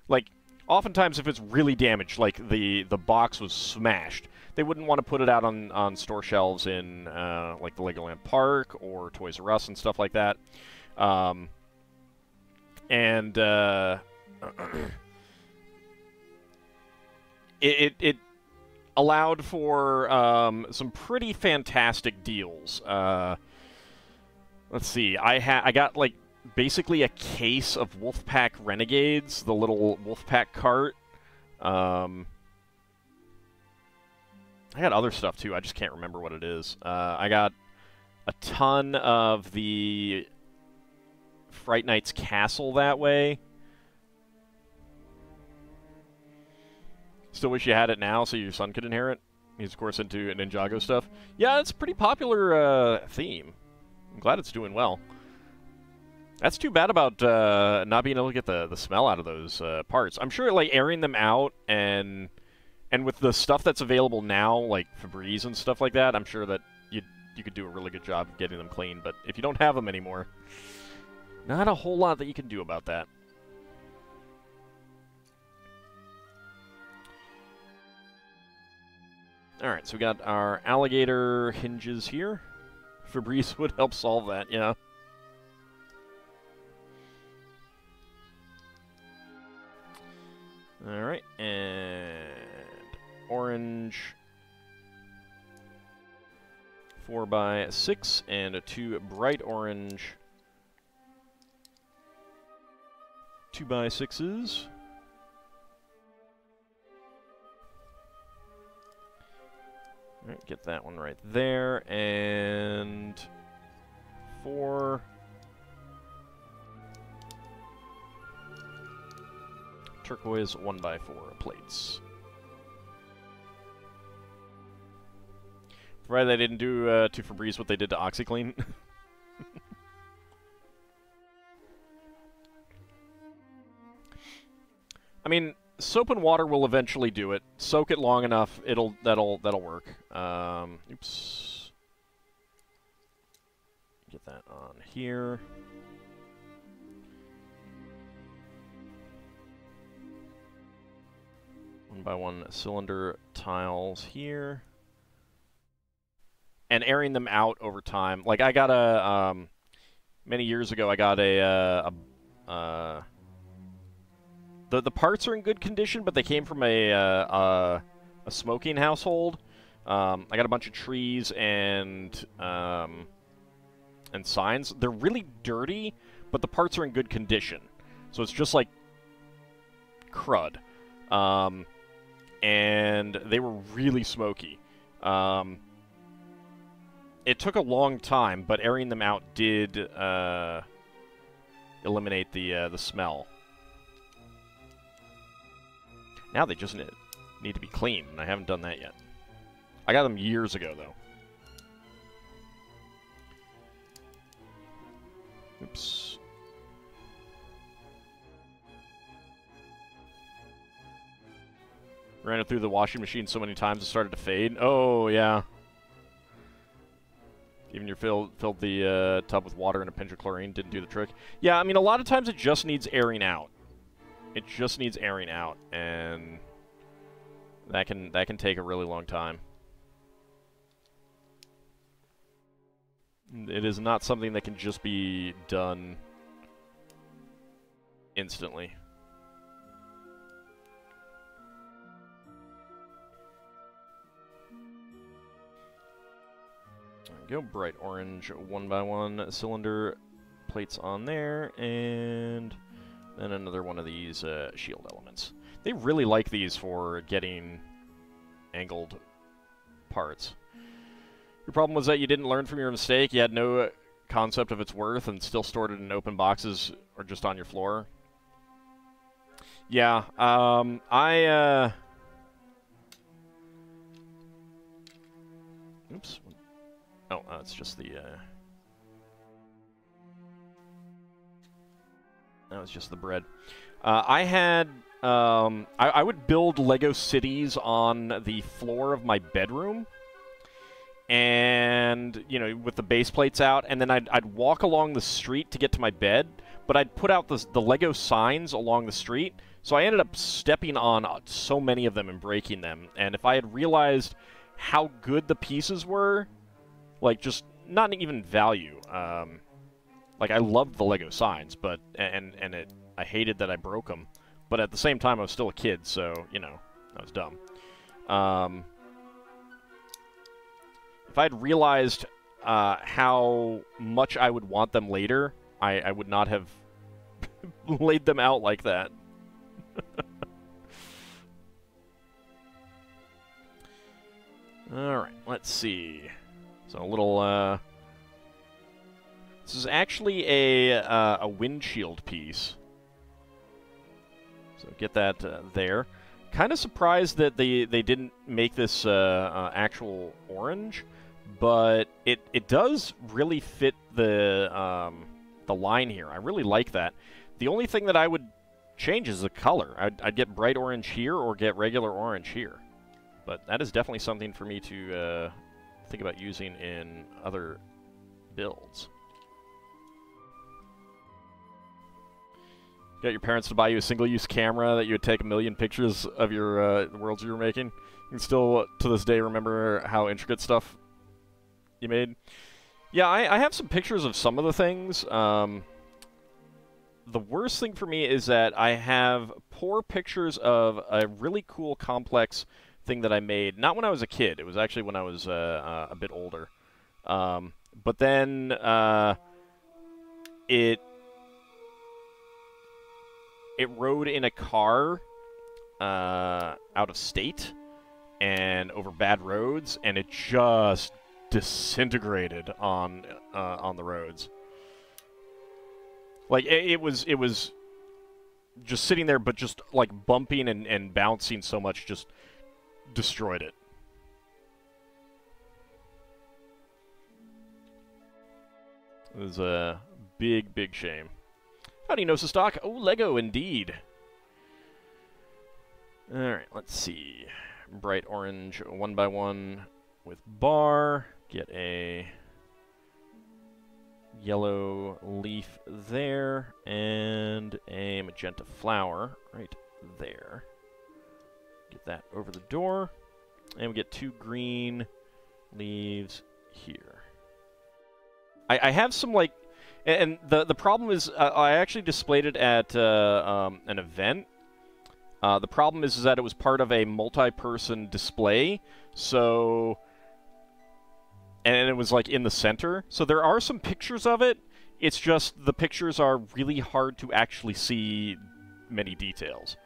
like oftentimes if it's really damaged, like the box was smashed, they wouldn't want to put it out on store shelves in like the Legoland Park or Toys R Us and stuff like that. It allowed for some pretty fantastic deals. Let's see, I got like basically a case of Wolfpack Renegades, the little Wolfpack cart. I got other stuff too, I just can't remember what it is. I got a ton of the Fright Knight's castle that way. Still wish you had it now so your son could inherit. He's, of course, into Ninjago stuff. Yeah, it's a pretty popular theme. I'm glad it's doing well. That's too bad about not being able to get the smell out of those parts. I'm sure, like, airing them out and with the stuff that's available now, like Febreze and stuff like that, I'm sure that you could do a really good job of getting them clean. But if you don't have them anymore, not a whole lot that you can do about that. Alright, so we got our alligator hinges here. Febreze would help solve that, yeah. Alright, and orange 4x6 and 2 bright orange 2x6s. Alright, get that one right there, and 4 turquoise 1x4 plates. Provided they didn't do to Febreze what they did to OxyClean. I mean, soap and water will eventually do it. Soak it long enough, that'll work. Oops. Get that on here. One by one cylinder tiles here. And airing them out over time. Like, I got a, many years ago, I got the parts are in good condition, but they came from a smoking household. I got a bunch of trees and signs. They're really dirty, but the parts are in good condition. So it's just like crud. And they were really smoky. It took a long time, but airing them out did eliminate the smell. Now they just need to be cleaned, and I haven't done that yet. I got them years ago, though. Oops. Ran it through the washing machine so many times it started to fade. Oh, yeah. Even filled the tub with water and a pinch of chlorine didn't do the trick. Yeah, I mean, a lot of times it just needs airing out. It just needs airing out, and that can take a really long time. It is not something that can just be done instantly. There we go, bright orange 1x1 cylinder plates on there, and then another one of these shield elements. They really like these for getting angled parts. Your problem was that you didn't learn from your mistake. You had no concept of its worth and still stored it in open boxes or just on your floor. Yeah, oops. Oh, it's just the, that was just the bread. I had, I would build Lego cities on the floor of my bedroom, and, you know, with the base plates out, and then I'd walk along the street to get to my bed, but I'd put out the Lego signs along the street, so I ended up stepping on so many of them and breaking them, and if I had realized how good the pieces were, like, just not even value, like, I loved the Lego signs, but, I hated that I broke them, but at the same time, I was still a kid, so, you know, I was dumb. If I'd realized how much I would want them later, I would not have laid them out like that. Alright, let's see. So a little, this is actually a windshield piece. So get that there. Kind of surprised that they didn't make this actual orange, but it does really fit the line here. I really like that. The only thing that I would change is the color. I'd get bright orange here or get regular orange here. But that is definitely something for me to think about using in other builds. Got your parents to buy you a single-use camera that you would take 1 million pictures of your worlds you were making. You can still, to this day, remember how intricate stuff you made. Yeah, I have some pictures of some of the things. The worst thing for me is that I have poor pictures of a really cool, complex thing that I made. Not when I was a kid. It was actually when I was a bit older. But then it rode in a car out of state and over bad roads, and it just disintegrated on the roads. Like, it was just sitting there, but just, like, bumping and bouncing so much, just destroyed it. It was a big, big shame. Howdy, Gnosis Stock. Oh, Lego, indeed. Alright, let's see. Bright orange 1x1 with bar. Get a yellow leaf there, and a magenta flower right there. Get that over the door. And we get 2 green leaves here. I have some, like... And the problem is, I actually displayed it at an event. The problem is that it was part of a multi-person display, so... And it was, like, in the center. So there are some pictures of it. It's just the pictures are really hard to actually see many details.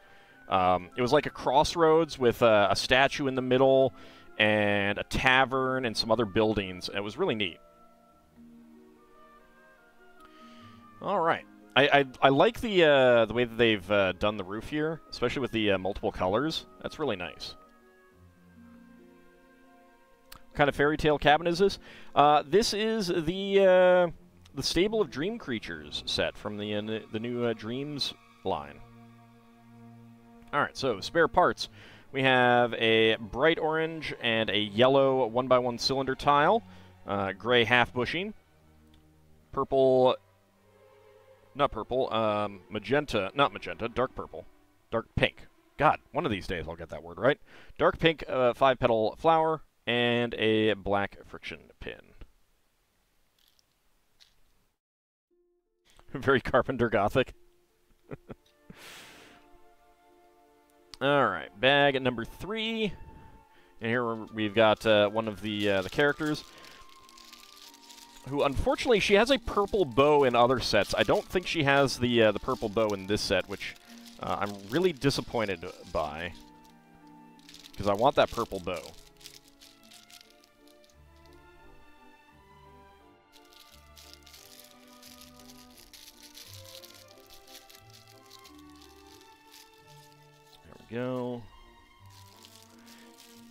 It was like a crossroads with a statue in the middle and a tavern and some other buildings. It was really neat. All right. I like the way that they've done the roof here, especially with the multiple colors. That's really nice. What kind of fairy tale cabin is this? This is the Stable of Dream Creatures set from the new DreamZzz line. All right, so spare parts. We have a bright orange and a yellow 1x1 cylinder tile, gray half bushing, purple, not purple, magenta, not magenta, dark purple, dark pink. God, one of these days I'll get that word right. Dark pink 5-petal flower, and a black friction pin. Very Carpenter Gothic. Alright, bag number 3. And here we've got one of the characters, who, unfortunately, she has a purple bow in other sets. I don't think she has the purple bow in this set, which I'm really disappointed by, because I want that purple bow. Go.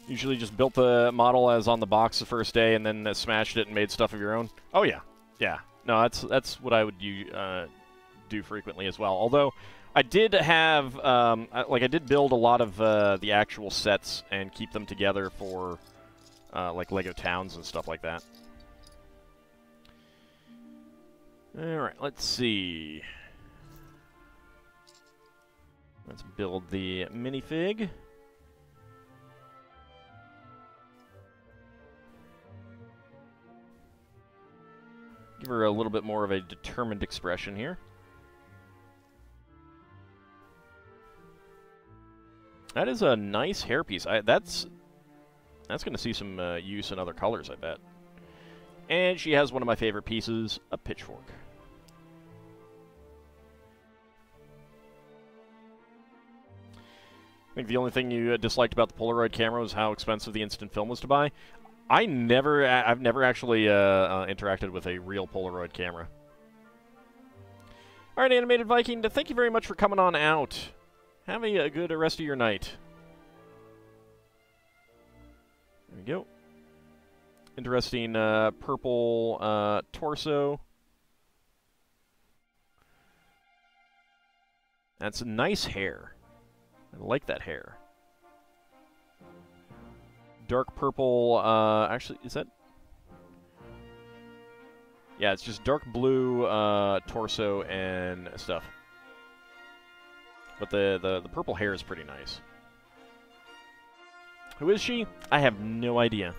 Usually just built the model as on the box the first day and then smashed it and made stuff of your own. Oh yeah, yeah. No, that's what I would do frequently as well. Although I did have I did build a lot of the actual sets and keep them together for like Lego Towns and stuff like that. All right, let's see. Let's build the minifig. Give her a little bit more of a determined expression here. That is a nice hairpiece. That's going to see some use in other colors, I bet. And she has one of my favorite pieces, a pitchfork. I think the only thing you disliked about the Polaroid camera was how expensive the instant film was to buy. I've never actually interacted with a real Polaroid camera. All right, Animated Viking, thank you very much for coming on out. Have a good rest of your night. There we go. Interesting purple torso. That's nice hair. I like that hair. Dark purple, actually, is that? Yeah, it's just dark blue torso and stuff. But the purple hair is pretty nice. Who is she? I have no idea.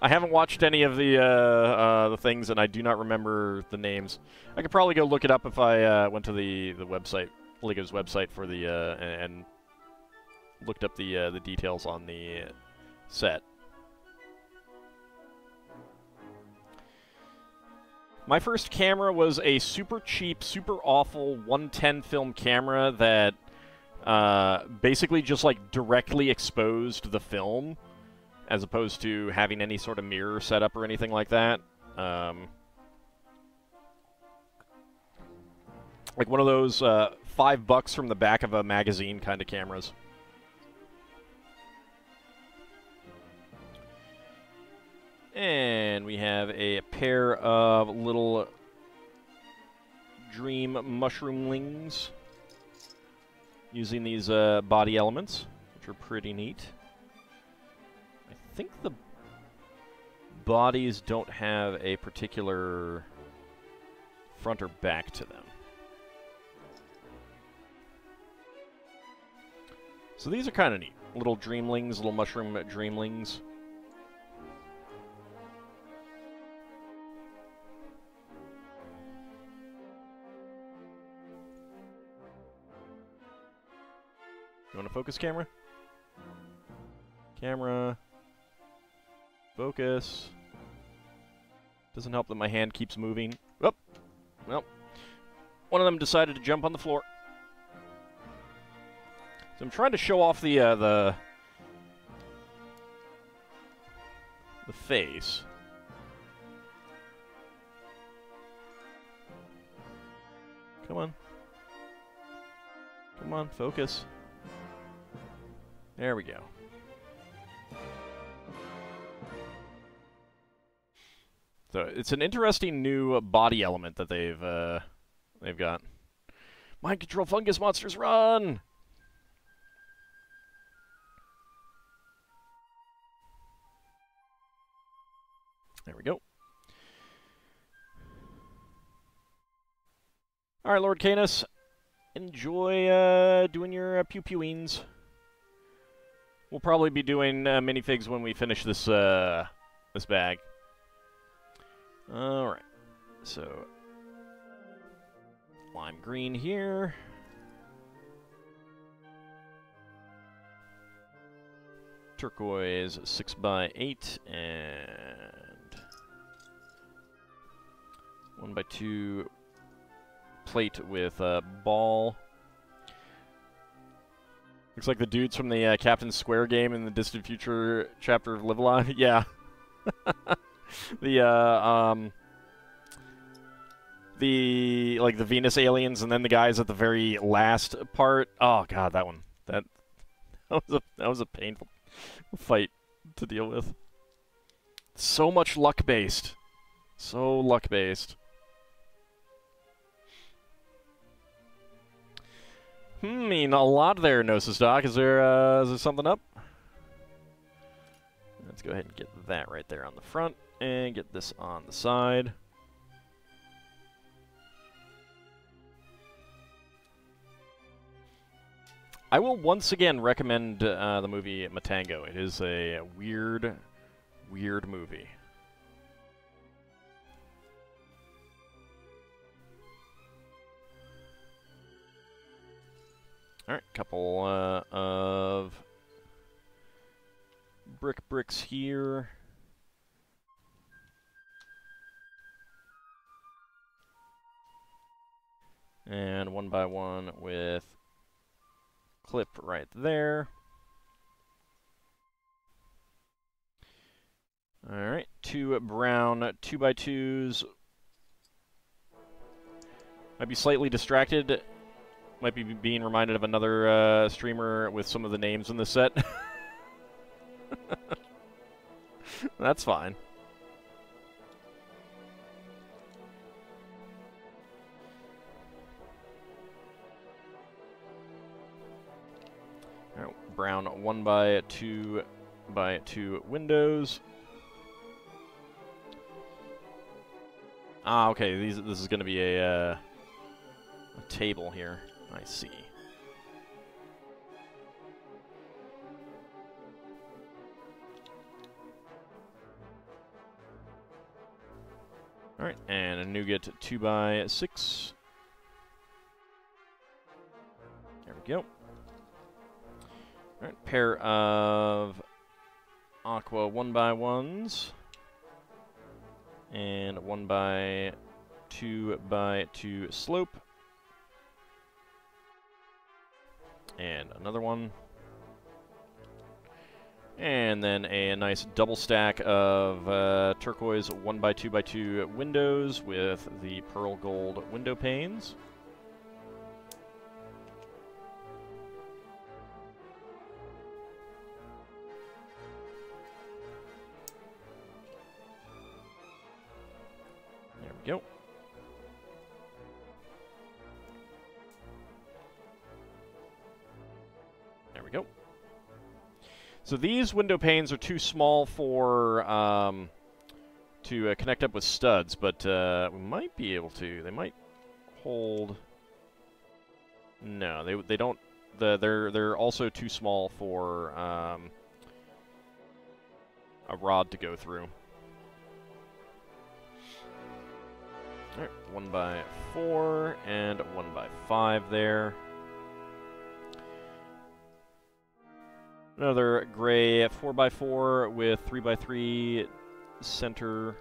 I haven't watched any of the things, and I do not remember the names. I could probably go look it up if I went to the website. Lego's website for the and looked up the details on the set. My first camera was a super cheap, super awful 110 film camera that basically just like directly exposed the film, as opposed to having any sort of mirror setup or anything like that. Like one of those $5 from the back of a magazine kind of cameras. And And we have a pair of little dream mushroomlings using these body elements, which are pretty neat. I think the bodies don't have a particular front or back to them. So these are kind of neat. Little dreamlings, little mushroom dreamlings. You want to focus, camera? Camera. Focus. Doesn't help that my hand keeps moving. Oh, well. One of them decided to jump on the floor. So I'm trying to show off the face. Come on. Come on, focus. There we go. So it's an interesting new body element that they've got. Mind control fungus monsters, run! There we go. All right, Lord Canis, enjoy doing your pew-pewings. We'll probably be doing minifigs when we finish this this bag. All right, so lime green here. Turquoise 6x8 and 1x2 plate with a ball. Looks like the dudes from the Captain Square game in the Distant Future chapter of Live Alive. Yeah. the Venus aliens, and then the guys at the very last part. Oh god, that one. That was a painful fight to deal with. So much luck based. So luck based. Mean a lot there, Gnosis Doc. Is there something up? Let's go ahead and get that right there on the front, and get this on the side. I will once again recommend the movie Matango. It is a weird, weird movie. Alright, couple of bricks here. And 1x1 with clip right there. Alright, 2 brown 2x2s. Might be slightly distracted. Might be being reminded of another streamer with some of the names in the set. That's fine. All right, brown 1x2x2 windows. Ah, okay. This is going to be a table here. I see. All right, and a nougat 2x6. There we go. All right, pair of aqua 1x1s and 1x2x2 slope. And another one. And then a nice double stack of turquoise 1x2x2 windows with the pearl gold window panes. we go. There we go. So these window panes are too small for to connect up with studs, but we might be able to. They might hold. No, they don't. They're also too small for a rod to go through. All right, 1x4 and 1x5 there. Another gray 4x4 with 3x3 center.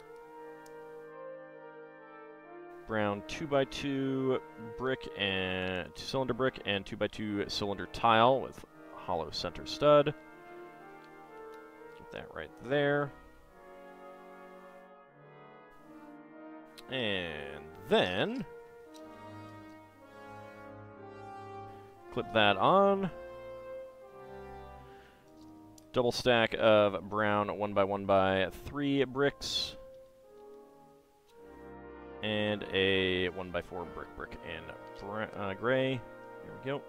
Brown 2x2 brick and cylinder brick and 2x2 cylinder tile with hollow center stud. Get that right there. And then clip that on. Double stack of brown 1x1x3 bricks. And a 1x4 brick in gray. Here we go.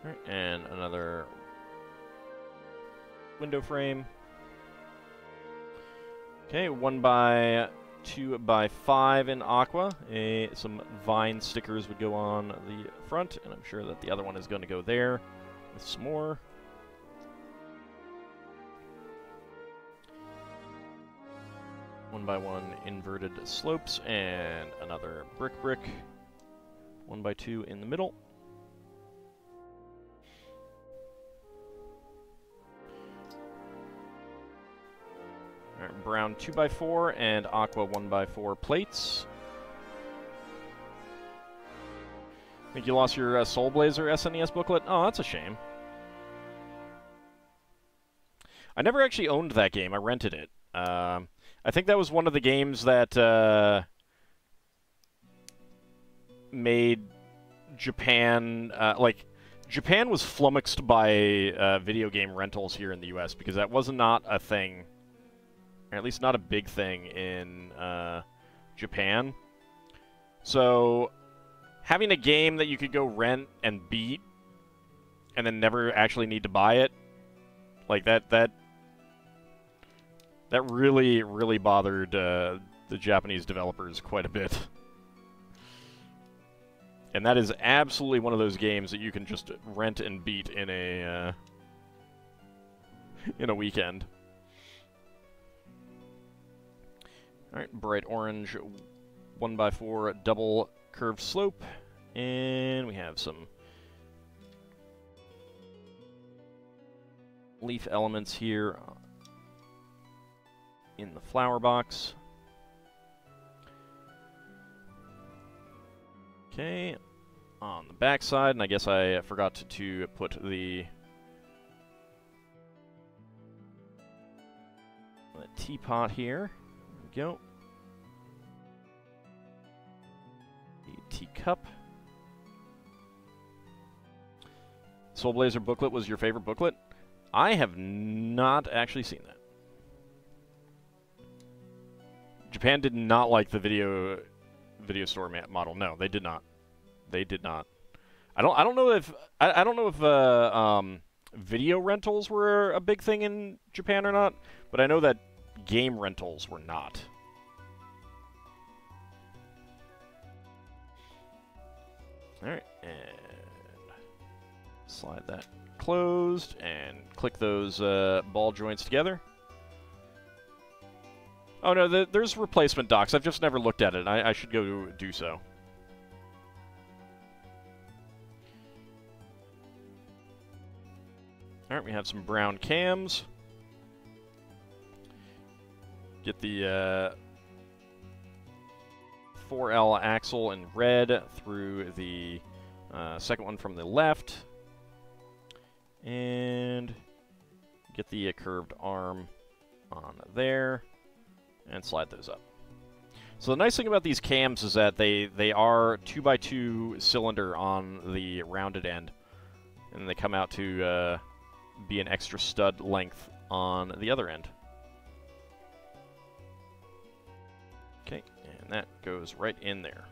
All right, and another window frame. Okay, 1x2x5 in aqua. Some vine stickers would go on the front, and I'm sure that the other one is going to go there with some more. One by one inverted slopes and another brick. 1x2 in the middle. All right, brown 2x4 and aqua 1x4 plates. I think you lost your Soul Blazer SNES booklet. Oh, that's a shame. I never actually owned that game. I rented it. I think that was one of the games that made Japan, Japan was flummoxed by video game rentals here in the US because that was not a thing, or at least not a big thing in Japan. So having a game that you could go rent and beat and then never actually need to buy it, like that really bothered the Japanese developers quite a bit. And that is absolutely one of those games that you can just rent and beat in a weekend. All right, bright orange 1x4 double curved slope, and we have some leaf elements here in the flower box. Okay, on the back side, and I guess I forgot to put the teapot here. There we go. The teacup. Soul Blazer booklet was your favorite booklet? I have not actually seen that. Japan did not like the video store model. No, they did not. They did not. I don't know if video rentals were a big thing in Japan or not, but I know that game rentals were not. All right, and slide that closed and click those ball joints together. Oh no, there's replacement docks. I've just never looked at it. I should go do so. All right, we have some brown cams. Get the 4L axle in red through the second one from the left. And get the curved arm on there. And slide those up. So the nice thing about these cams is that they are 2x2 cylinder on the rounded end. And they come out to be an extra stud length on the other end. Okay, and that goes right in there.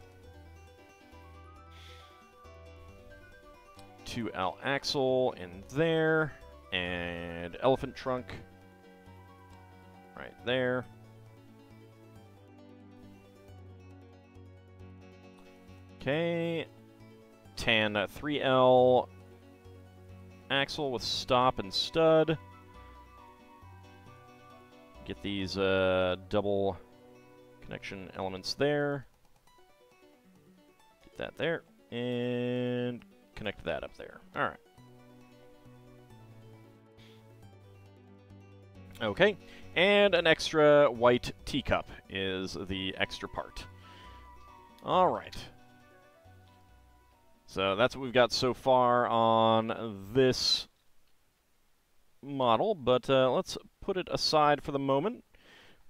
2L axle in there, and elephant trunk right there. Okay, tan 3L axle with stop and stud. Get these double connection elements there. Get that there, and connect that up there. All right. Okay, and an extra white teacup is the extra part. All right. So that's what we've got so far on this model, but let's put it aside for the moment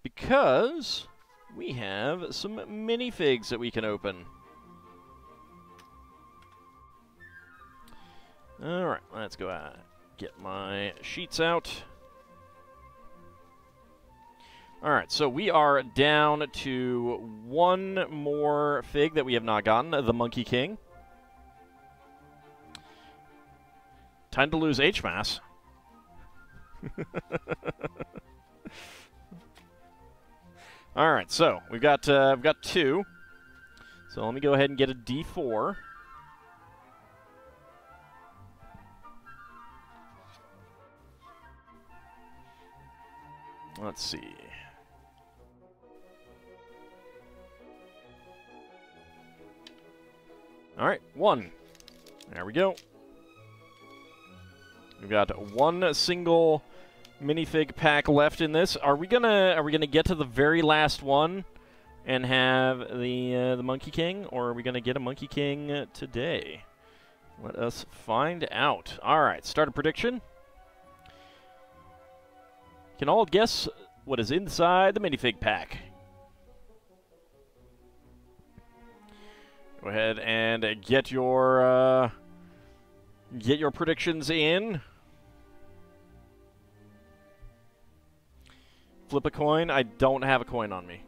because we have some minifigs that we can open. All right, let's go get my sheets out. All right, so we are down to one more fig that we have not gotten, the Monkey King. Time to lose H-Mass. All right, so we've got two. So let me go ahead and get a D4. Let's see. All right, one. There we go. We've got one single minifig pack left in this. Are we gonna get to the very last one and have the Monkey King, or are we gonna get a Monkey King today? Let us find out. All right, start a prediction. You can all guess what is inside the minifig pack. Go ahead and get your predictions in. Flip a coin. I don't have a coin on me.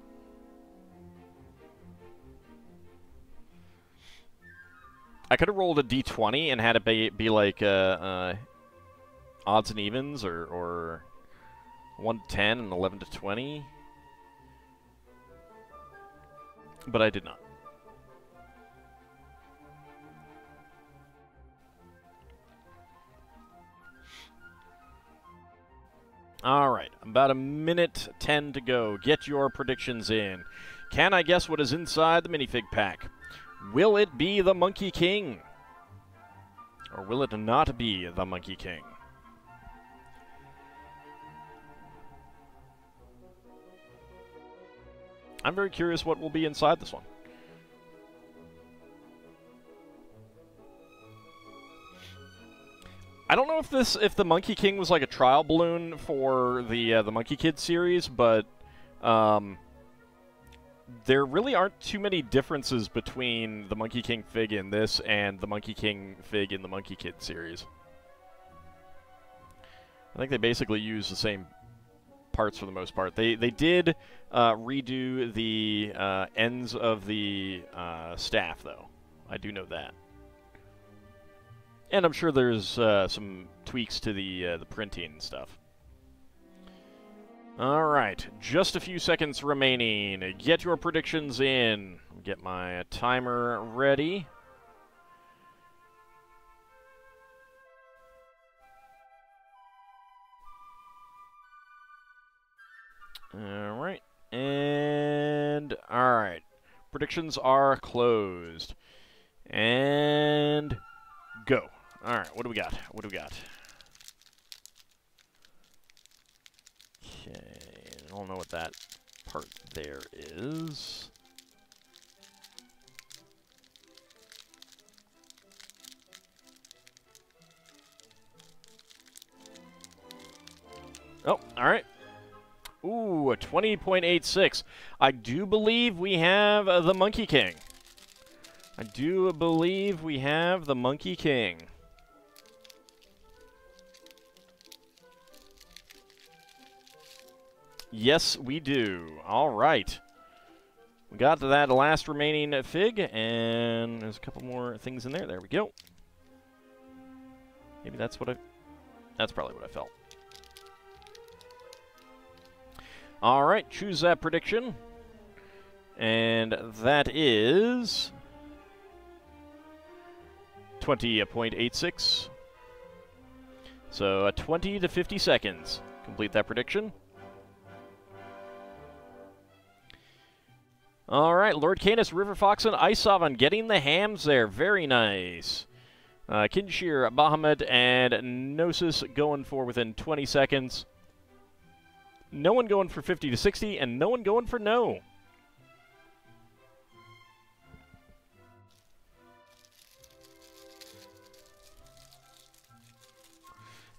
I could have rolled a d20 and had it be like odds and evens, or 1 to 10 and 11 to 20. But I did not. All right, about a minute 10 to go. Get your predictions in. Can I guess what is inside the minifig pack? Will it be the Monkey King? Or will it not be the Monkey King? I'm very curious what will be inside this one. I don't know if the Monkey King was like a trial balloon for the Monkey Kid series, but there really aren't too many differences between the Monkey King fig in this and the Monkey King fig in the Monkey Kid series. I think they basically use the same parts for the most part. They did redo the ends of the staff, though. I do know that. And I'm sure there's some tweaks to the printing and stuff. All right, just a few seconds remaining. Get your predictions in. Get my timer ready. All right, and all right. Predictions are closed. And go. All right, what do we got? What do we got? Okay, I don't know what that part there is. Oh, all right. Ooh, 20.86. I do believe we have the Monkey King. I do believe we have the Monkey King. Yes, we do. All right. We got to that last remaining fig, and there's a couple more things in there. There we go. Maybe that's what I... That's probably what I felt. All right, choose that prediction. And that is... 20.86. So 20 to 50 seconds. Complete that prediction. All right, Lord Canis, River Fox, and Isovan getting the hams there. Very nice. Kinshir, Bahamut, and Gnosis going for within 20 seconds. No one going for 50 to 60, and no one going for no.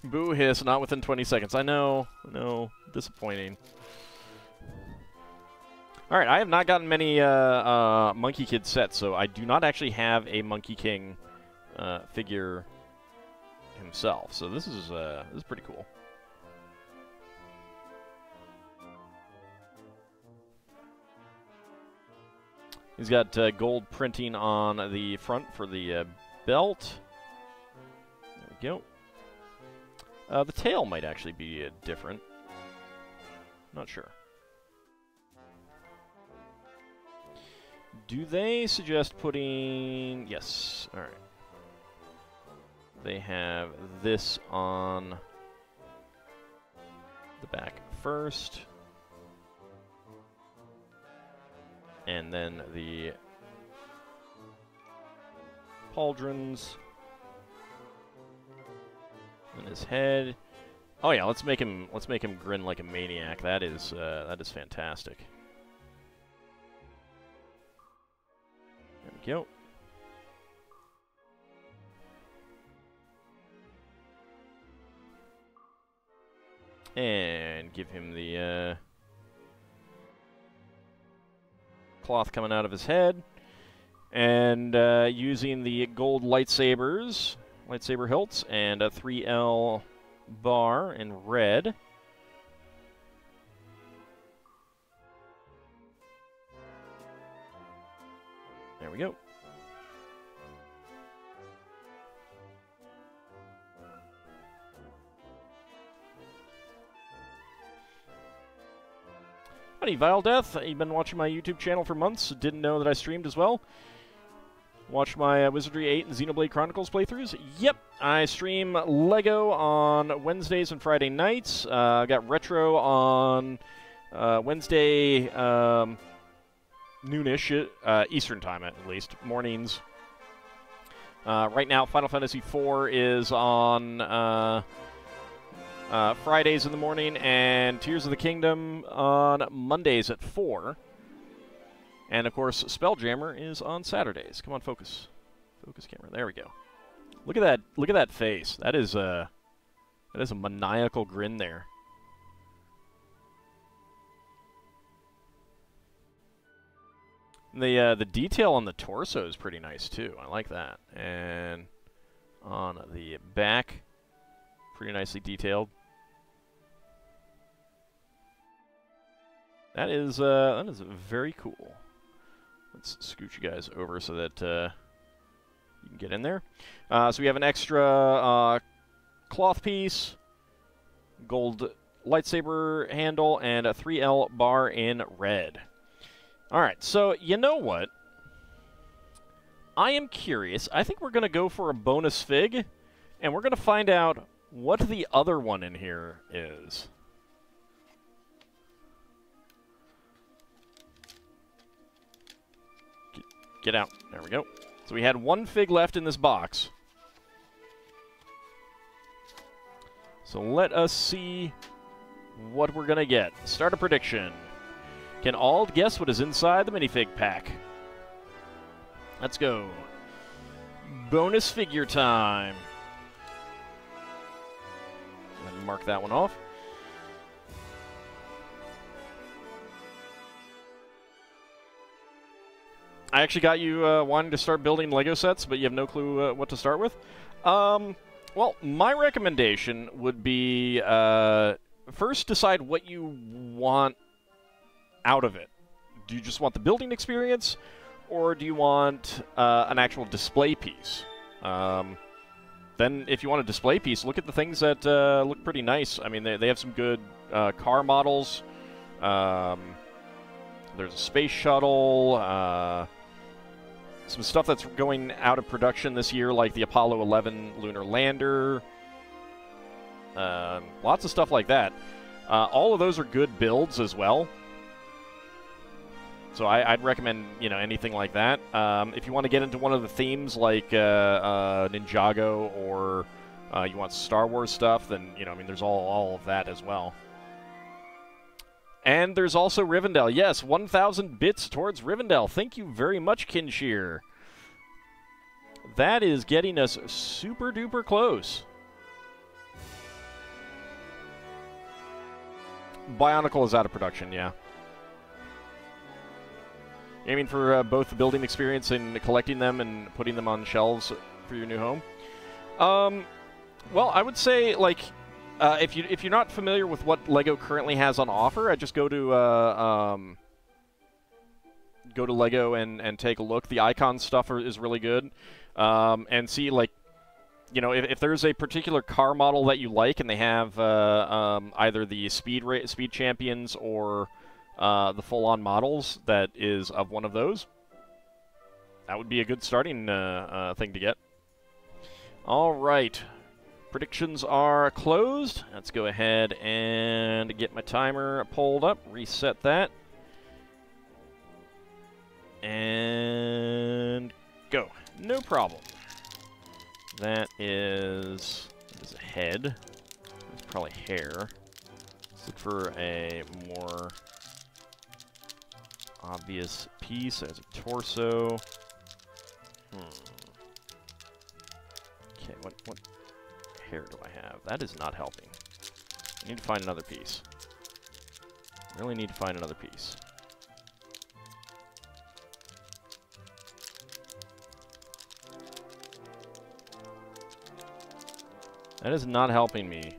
Boo hiss, not within 20 seconds. I know, disappointing. All right, I have not gotten many Monkey Kid sets, so I do not actually have a Monkey King figure himself. So this is pretty cool. He's got gold printing on the front for the belt. There we go. The tail might actually be different. Not sure. Do they suggest putting... Yes. All right. They have this on the back first. And then the pauldrons and his head. Oh yeah, let's make him grin like a maniac. That is fantastic. There we go. And give him the cloth coming out of his head. And using the gold lightsabers, lightsaber hilts, and a 3L bar in red. There we go. Howdy, Vile Death. You've been watching my YouTube channel for months. Didn't know that I streamed as well. Watched my Wizardry 8 and Xenoblade Chronicles playthroughs. Yep, I stream LEGO on Wednesdays and Friday nights. I got Retro on Wednesday noonish, Eastern time at least, mornings. Right now, Final Fantasy IV is on Fridays in the morning, and Tears of the Kingdom on Mondays at 4. And, of course, Spelljammer is on Saturdays. Come on, focus. Focus camera. There we go. Look at that. Look at that face. That is a maniacal grin there. The detail on the torso is pretty nice, too. I like that. And on the back, pretty nicely detailed. That is very cool. Let's scoot you guys over so that you can get in there. So we have an extra cloth piece, gold lightsaber handle, and a 3L bar in red. All right, so you know what? I am curious. I think we're going to go for a bonus fig, and we're going to find out what the other one in here is. Get out. There we go. So we had one fig left in this box. So let us see what we're going to get. Start a prediction. Can Ald guess what is inside the minifig pack? Let's go. Bonus figure time. Let me mark that one off. I actually got you wanting to start building Lego sets, but you have no clue what to start with. Well, my recommendation would be first decide what you want out of it. Do you just want the building experience, or do you want an actual display piece? Then if you want a display piece, look at the things that look pretty nice. I mean, they have some good car models. There's a space shuttle, some stuff that's going out of production this year, like the Apollo 11 lunar lander. Lots of stuff like that. All of those are good builds as well. So I'd recommend, you know, anything like that. If you want to get into one of the themes like Ninjago, or you want Star Wars stuff, then, you know, I mean, there's all of that as well. And there's also Rivendell. Yes, 1,000 bits towards Rivendell. Thank you very much, Kinshir. That is getting us super duper close. Bionicle is out of production, yeah. Aiming for both the building experience and collecting them and putting them on shelves for your new home. Well, I would say, like, if you're not familiar with what LEGO currently has on offer, I just go to LEGO and take a look. The icon stuff is really good, and see, like, you know, if there's a particular car model that you like and they have either the speed champions or the full-on models that is of one of those, that would be a good starting thing to get. All right. Predictions are closed. Let's go ahead and get my timer pulled up, reset that, and go. No problem. That is a head. It's probably hair. Let's look for a more obvious piece. There's a torso. Okay, what hair do I have? That is not helping. I need to find another piece. Really need to find another piece. That is not helping me.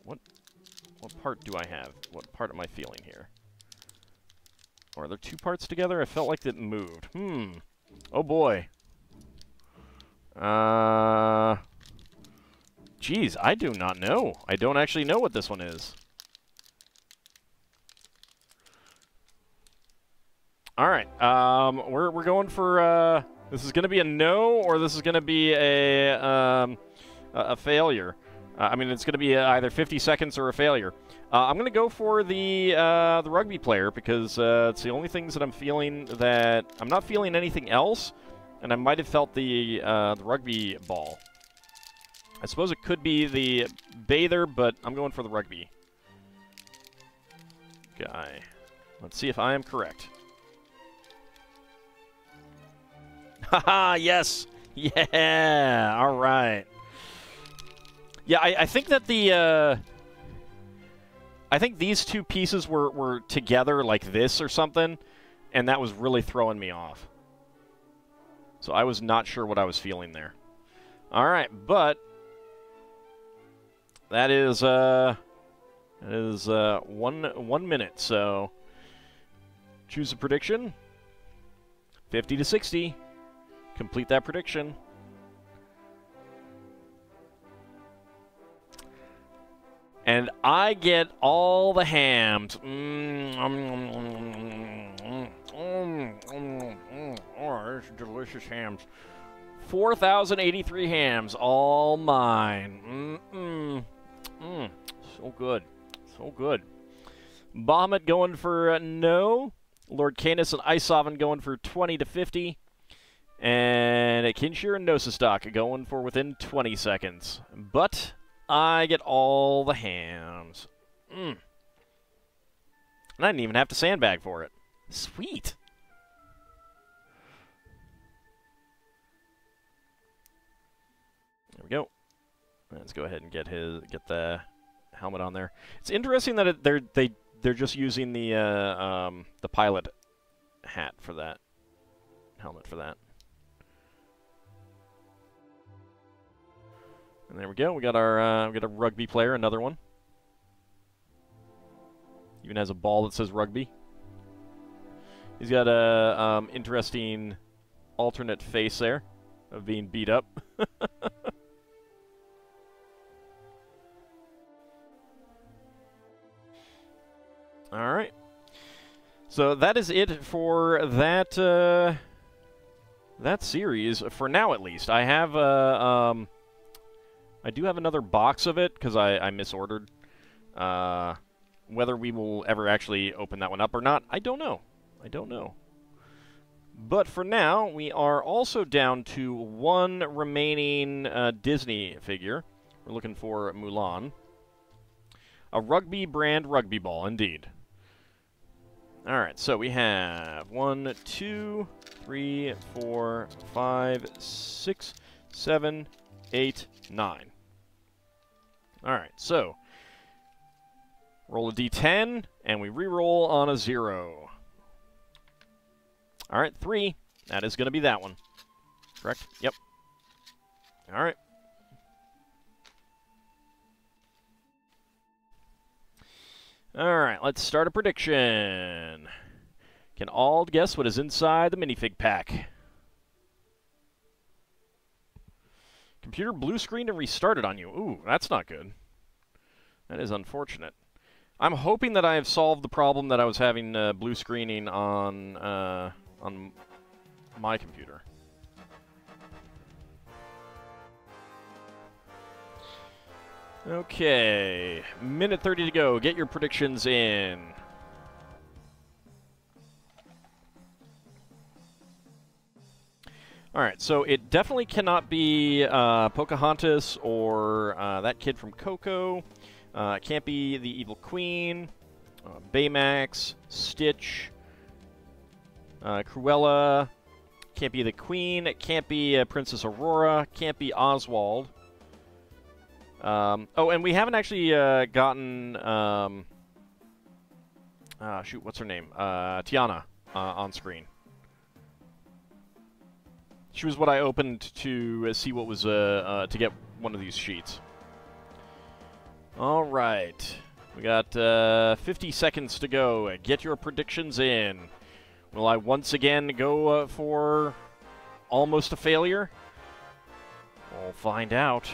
What part do I have? What part am I feeling here? Or are there two parts together? I felt like it moved. Oh boy. Geez, I do not know. I don't actually know what this one is. All right. We're going for this is going to be a no, or this is going to be a failure. I mean, it's going to be either 50 seconds or a failure. I'm going to go for the rugby player, because it's the only things that I'm feeling. That I'm not feeling anything else, and I might have felt the rugby ball. I suppose it could be the bather, but I'm going for the rugby guy. Let's see if I am correct. Haha, yes! Yeah! All right. Yeah, I think that I think these two pieces were together like this or something, and that was really throwing me off. So I was not sure what I was feeling there. All right, but that is 1 minute. So choose a prediction. 50 to 60. Complete that prediction. And I get all the hams. Oh, these delicious hams. 4,083 hams, all mine. So good. So good. Bahamut going for no. Lord Canis and Isovan going for 20 to 50. And Kinshir and Nosistok going for within 20 seconds. But I get all the hams. And I didn't even have to sandbag for it. Sweet. There we go. Let's go ahead and get the helmet on there. It's interesting that they're just using the pilot hat for that helmet for that. And there we go. We got our rugby player, another one. Even has a ball that says rugby. He's got a interesting alternate face there of being beat up. All right. So that is it for that that series for now, at least. I have I do have another box of it because I misordered. Whether we will ever actually open that one up or not, I don't know. I don't know. But for now, we are also down to one remaining Disney figure. We're looking for Mulan. A rugby brand rugby ball, indeed. Alright, so we have 1, 2, 3, 4, 5, 6, 7, 8, 9. Alright, so roll a d10, and we re-roll on a 0. Alright, 3. That is going to be that one. Correct? Yep. Alright. Alright, let's start a prediction. Can Ald guess what is inside the minifig pack? Computer blue screened and restarted on you. Ooh, that's not good. That is unfortunate. I'm hoping that I have solved the problem that I was having blue screening on my computer. Okay, minute 30 to go. Get your predictions in. Alright, so it definitely cannot be Pocahontas or that kid from Coco. It can't be the Evil Queen, Baymax, Stitch, Cruella. Can't be the Queen. It can't be Princess Aurora. Can't be Oswald. Oh, and we haven't actually gotten... shoot, what's her name? Tiana on screen. She was what I opened to see what was to get one of these sheets. All right, we got 50 seconds to go. Get your predictions in. Will I once again go for almost a failure? We'll find out.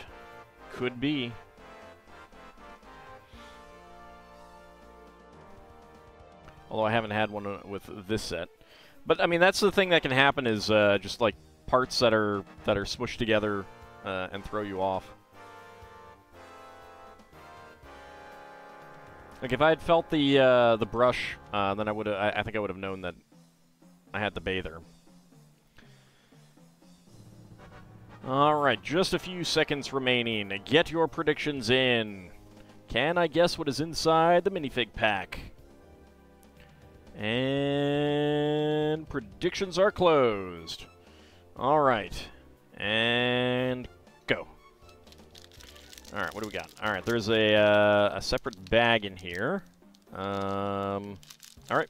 Could be. Although I haven't had one with this set. But I mean, that's the thing that can happen is just like parts that are smushed together and throw you off. Like if I had felt the brush, then I think I would have known that I had the bather. All right, just a few seconds remaining. Get your predictions in. Can I guess what is inside the minifig pack? And predictions are closed. All right, and go. All right, what do we got? All right, there's a separate bag in here. All right.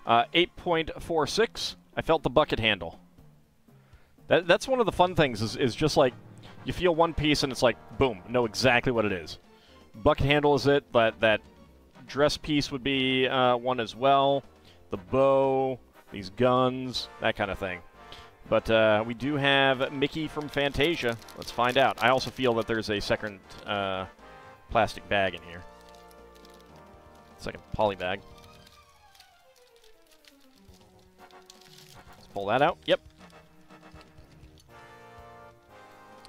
8.46. I felt the bucket handle. That's one of the fun things is just like you feel one piece and it's like boom, know exactly what it is. Bucket handle is it, but that dress piece would be one as well. The bow, these guns, that kind of thing. But we do have Mickey from Fantasia. Let's find out. I also feel that there's a second plastic bag in here. Second poly bag. Let's pull that out. Yep.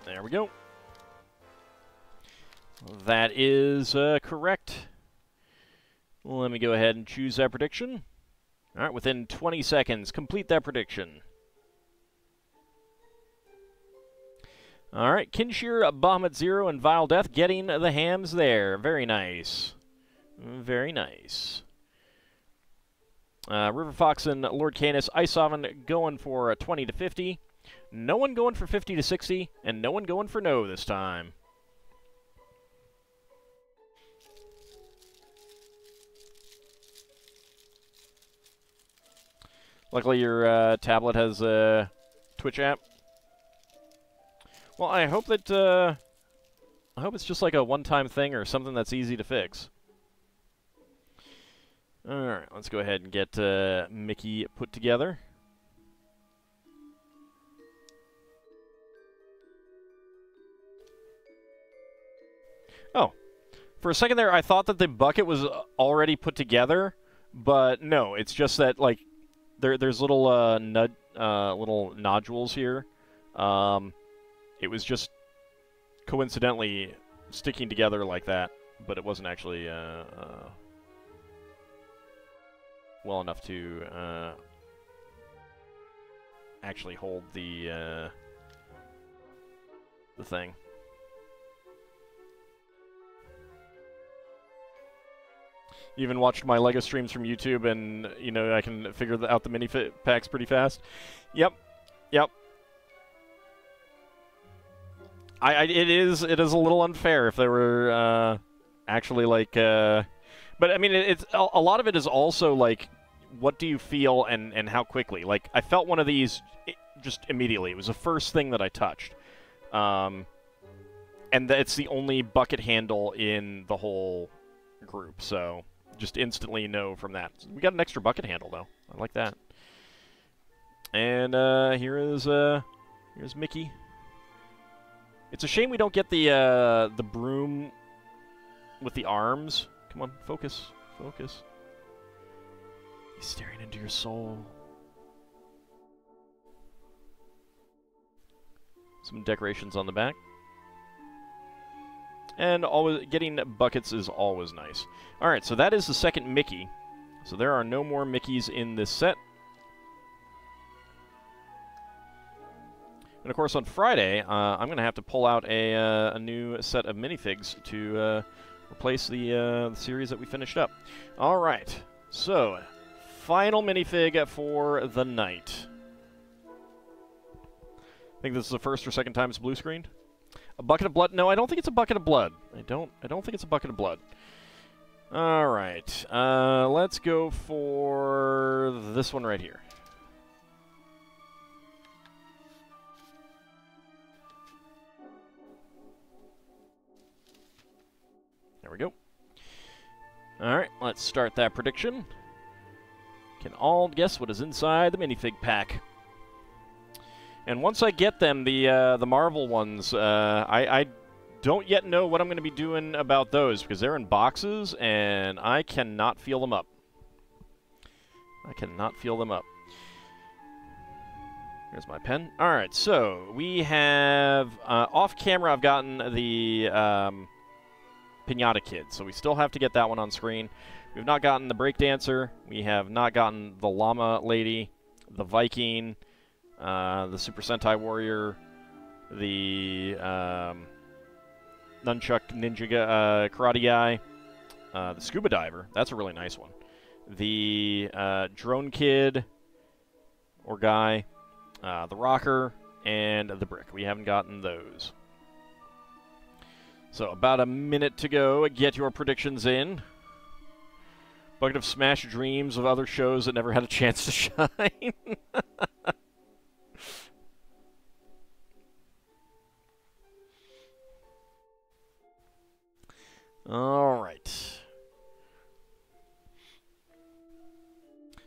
There we go. That is correct. Let me go ahead and choose that prediction. All right, within 20 seconds, complete that prediction. All right, Kinshir, Bahamut Zero, and Vile Death getting the hams there. Very nice. Very nice. River Fox and Lord Canis, Ice Oven going for 20 to 50. No one going for 50 to 60, and no one going for no this time. Luckily, your tablet has a Twitch app. Well, I hope that, I hope it's just like a one-time thing or something that's easy to fix. Alright, let's go ahead and get Mickey put together. Oh, for a second there, I thought that the bucket was already put together, but no, it's just that, like, there's little, little nodules here. It was just coincidentally sticking together like that, but it wasn't actually, well enough to actually hold the thing. You even watched my LEGO streams from YouTube, and you know I can figure out the mini packs pretty fast. Yep, yep. It is a little unfair if there were actually like, but I mean it's a lot of it is also like, what do you feel and how quickly? Like I felt one of these just immediately. It was the first thing that I touched, and it's the only bucket handle in the whole group, so just instantly know from that. We got an extra bucket handle though. I like that. And here's Mickey. It's a shame we don't get the broom with the arms. Come on, focus, focus. He's staring into your soul. Some decorations on the back. And always getting buckets is always nice. Alright, so that is the second Mickey. So there are no more Mickeys in this set. And of course on Friday, I'm going to have to pull out a new set of minifigs to replace the series that we finished up. Alright, so final minifig for the night. I think this is the first or second time it's blue screened. A bucket of blood? No, I don't think it's a bucket of blood. I don't think it's a bucket of blood. All right. Let's go for this one right here. There we go. All right, let's start that prediction. Can all guess what is inside the minifig pack? And once I get them, the Marvel ones, I don't yet know what I'm going to be doing about those, because they're in boxes, and I cannot feel them up. I cannot feel them up. Here's my pen. All right, so we have, off camera, I've gotten the Pinata Kid, so we still have to get that one on screen. We've not gotten the Breakdancer. We have not gotten the Llama Lady, the Viking, the Super Sentai Warrior, the Nunchuck Ninja Karate Guy, the Scuba Diver. That's a really nice one. The Drone Kid or Guy, the Rocker, and the Brick. We haven't gotten those. So about a minute to go. Get your predictions in. Bucket of smashed dreams of other shows that never had a chance to shine. All right.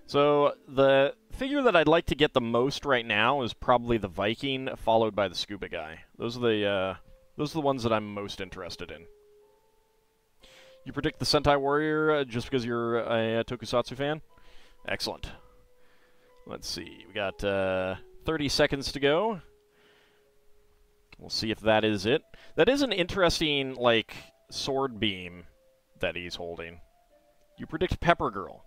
So the figure that I'd like to get the most right now is probably the Viking, followed by the Scuba Guy. Those are the ones that I'm most interested in. You predict the Sentai Warrior just because you're a Tokusatsu fan? Excellent. Let's see. We got 30 seconds to go. We'll see if that is it. That is an interesting, like, sword beam that he's holding. You predict Pepper Girl.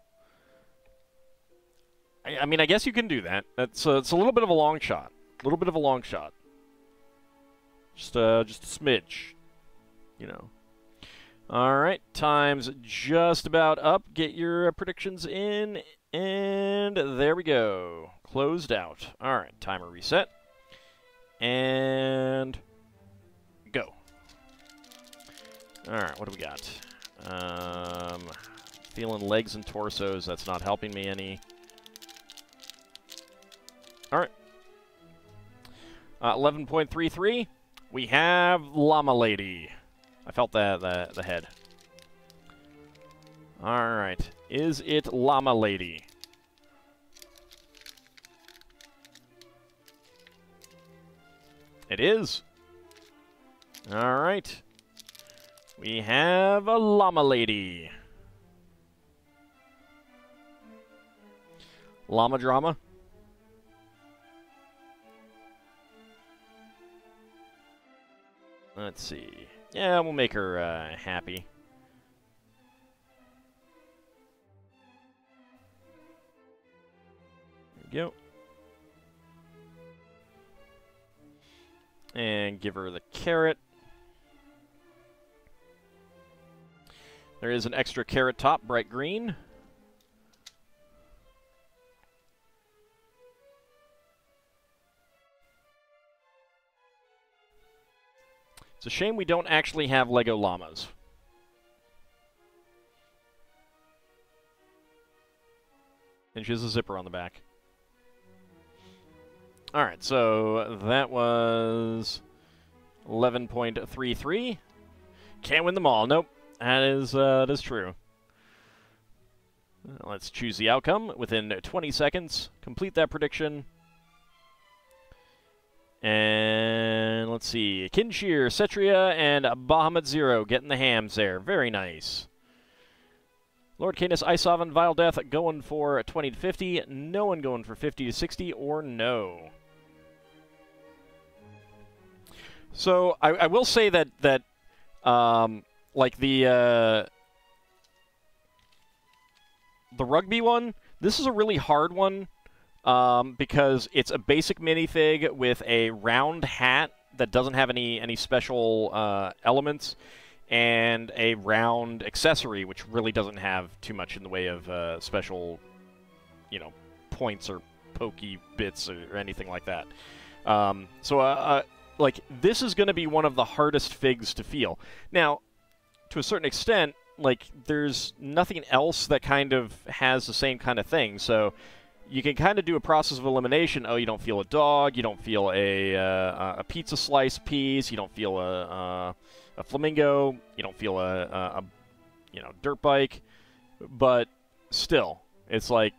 I mean, I guess you can do that. It's a little bit of a long shot. A little bit of a long shot. Just a smidge, you know. All right, time's just about up. Get your predictions in, and there we go. Closed out. All right, timer reset, and go. All right, what do we got? Feeling legs and torsos. That's not helping me any. All right. 11.33. We have Llama Lady. I felt the head. Alright. Is it Llama Lady? It is. Alright. We have a Llama Lady. Llama Drama. Let's see. Yeah, we'll make her happy. There we go. And give her the carrot. There is an extra carrot top, bright green. It's a shame we don't actually have Lego llamas. And she has a zipper on the back. Alright, so that was 11.33. Can't win them all. Nope. That is true. Let's choose the outcome within 20 seconds. Complete that prediction. And let's see. Kinshir, Cetria, and Bahamut Zero getting the hams there. Very nice. Lord Canis, Isov, and Vile Death going for 20 to 50. No one going for 50 to 60 or no. So I will say that like the rugby one, this is a really hard one. Because it's a basic minifig with a round hat that doesn't have any special elements, and a round accessory which really doesn't have too much in the way of special, you know, points or pokey bits or anything like that. Like, this is going to be one of the hardest figs to feel. Now, to a certain extent, like, there's nothing else that kind of has the same kind of thing, so you can kind of do a process of elimination. Oh, you don't feel a dog. You don't feel a pizza slice piece. You don't feel a flamingo. You don't feel a dirt bike. But still, it's like,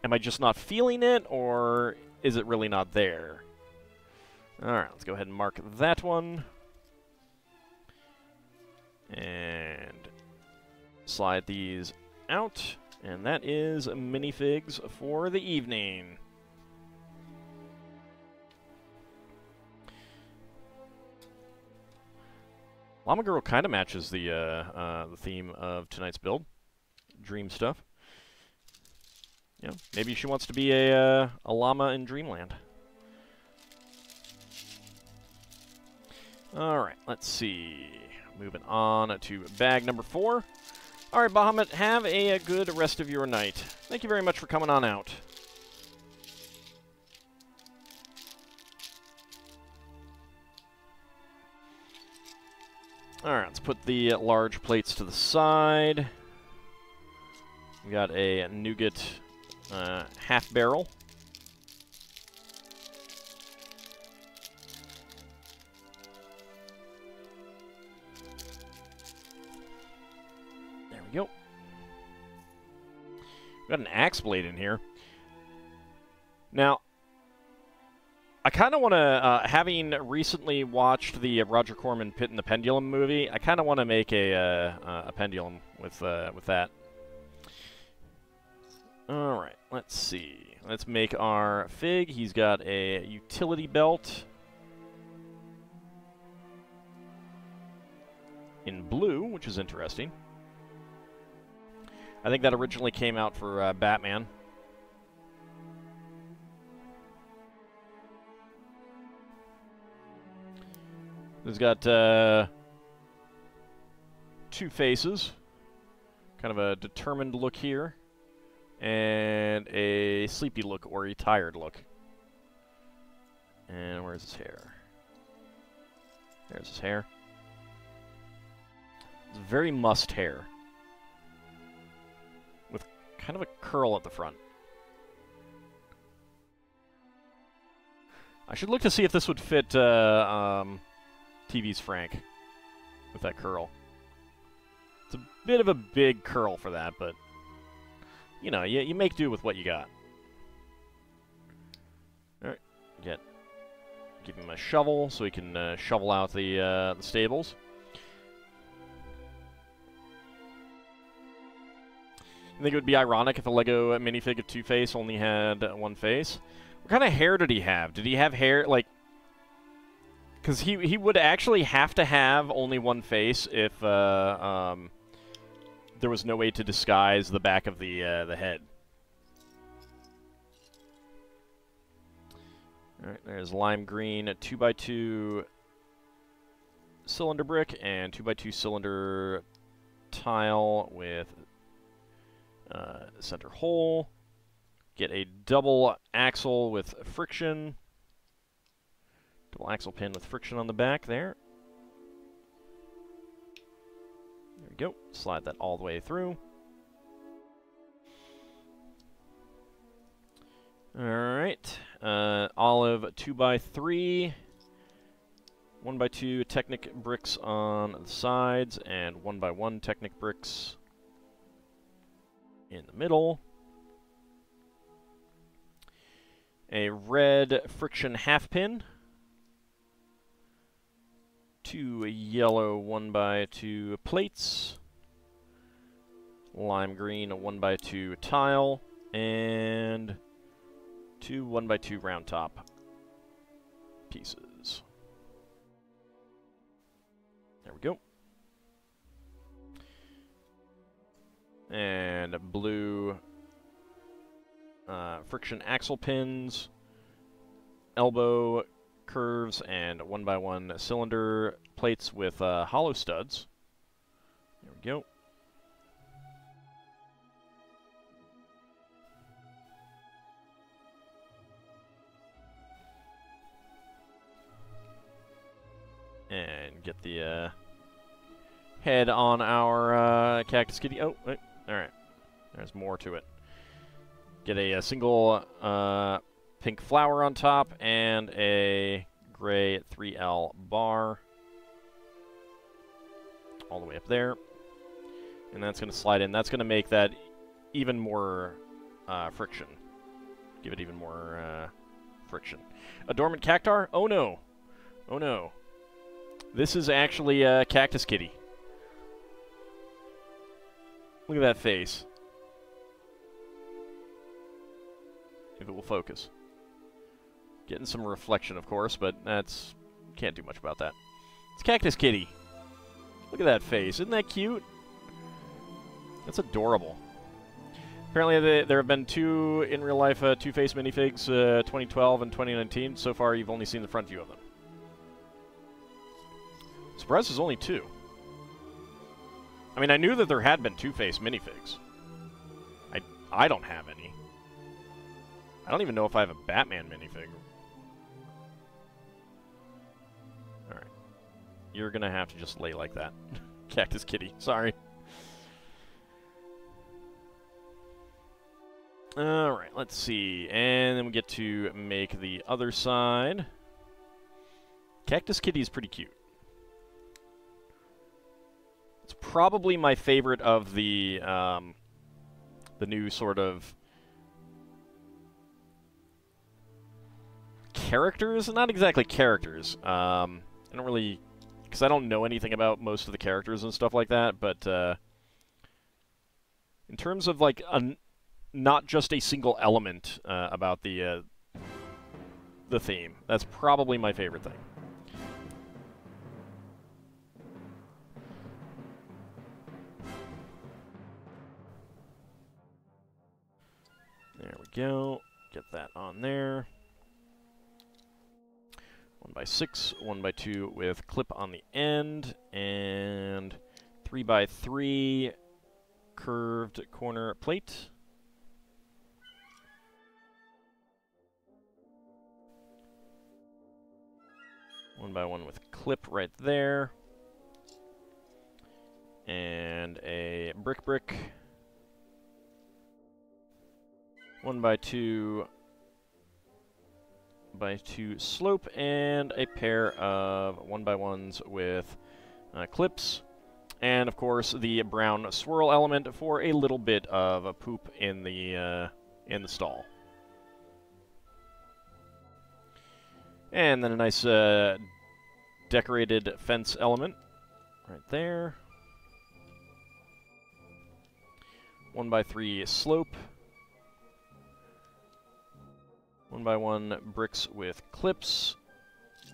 am I just not feeling it, or is it really not there? All right, let's go ahead and mark that one. And slide these out. And that is minifigs for the evening. Llama Girl kind of matches the theme of tonight's build. Dream stuff. You know, maybe she wants to be a llama in Dreamland. Alright, let's see. Moving on to bag number 4. Alright, Bahamut, have a good rest of your night. Thank you very much for coming on out. Alright, let's put the large plates to the side. We got a nougat half barrel. Go. Got an axe blade in here. Now, I kind of want to, having recently watched the Roger Corman Pit and the Pendulum movie, I kind of want to make a pendulum with that. All right, let's see. Let's make our fig. He's got a utility belt in blue, which is interesting. I think that originally came out for Batman. He's got 2 faces. Kind of a determined look here. And a sleepy look or a tired look. And where's his hair? There's his hair. It's very mussed hair. Kind of a curl at the front. I should look to see if this would fit TV's Frank with that curl. It's a bit of a big curl for that, but you know, you make do with what you got. All right, give him a shovel so he can shovel out the stables. I think it would be ironic if a Lego minifig of Two-Face only had one face. What kind of hair did he have? Did he have hair, like... Because he would actually have to have only one face if there was no way to disguise the back of the head. Alright, there's lime green, a 2x2 cylinder brick, and 2x2 cylinder tile with... center hole. Get a double axle with friction. Double axle pin with friction on the back there. There we go. Slide that all the way through. Alright. Olive 2x3. 1x2 Technic bricks on the sides, and 1x1 Technic bricks in the middle. A red friction half pin. 2 yellow 1x2 plates. Lime green 1x2 tile. And 2 1x2 round top pieces. There we go. And blue friction axle pins, elbow curves, and 1x1 cylinder plates with hollow studs. There we go. And get the head on our Cactus Kitty. Oh, wait. Alright. There's more to it. Get a single pink flower on top and a gray 3L bar all the way up there. And that's going to slide in. That's going to make that even more friction. Give it even more friction. A dormant cactar? Oh no. Oh no. This is actually a Cactus Kitty. Look at that face. If it will focus. Getting some reflection, of course, but that's... Can't do much about that. It's Cactus Kitty. Look at that face. Isn't that cute? That's adorable. Apparently there have been 2 in real life Two-Face minifigs, 2012 and 2019. So far, you've only seen the front view of them. Surprised there's only 2. I mean, I knew that there had been Two-Face minifigs. I don't have any. I don't even know if I have a Batman minifig. Alright. You're gonna have to just lay like that. Cactus Kitty. Sorry. Alright, let's see. And then we get to make the other side. Cactus Kitty is pretty cute. It's probably my favorite of the new sort of characters. Not exactly characters. I don't really, because I don't know anything about most of the characters and stuff like that. But in terms of like not just a single element about the theme, that's probably my favorite thing. There we go. Get that on there. 1x6, 1x2 with clip on the end, and 3x3 curved corner plate. One by one with clip right there. And a brick. 1x2 by 2 slope, and a pair of 1x1s with clips. And, of course, the brown swirl element for a little bit of a poop in the stall. And then a nice decorated fence element right there. 1x3 slope. 1x1 bricks with clips.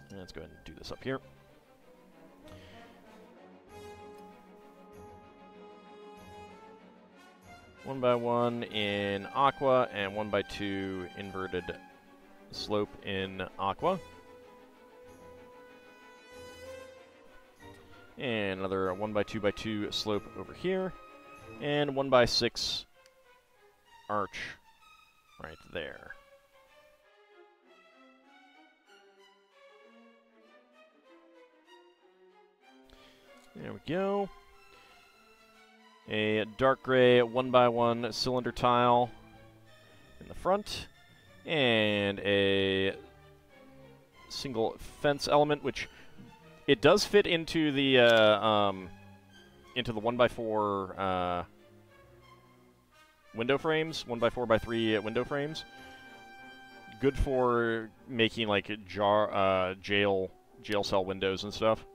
And let's go ahead and do this up here. One by one in aqua, and 1x2 inverted slope in aqua. And another 1x2x2 slope over here. And 1x6 arch right there. There we go. A dark gray 1x1 cylinder tile in the front, and a single fence element, which it does fit into the 1x4 window frames, 1x4x3 window frames. Good for making like jail cell windows and stuff.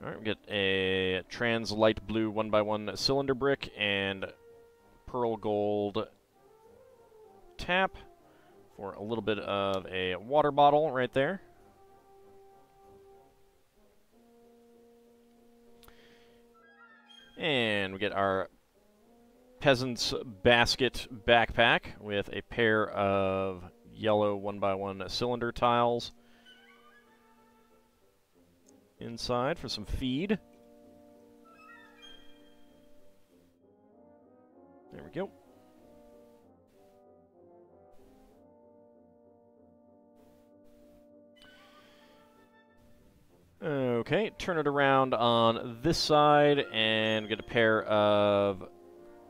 Alright, we get a trans light blue 1x1 cylinder brick and pearl gold tap for a little bit of a water bottle right there. And we get our peasant's basket backpack with a pair of yellow 1x1 cylinder tiles inside for some feed. There we go. Okay, turn it around on this side and get a pair of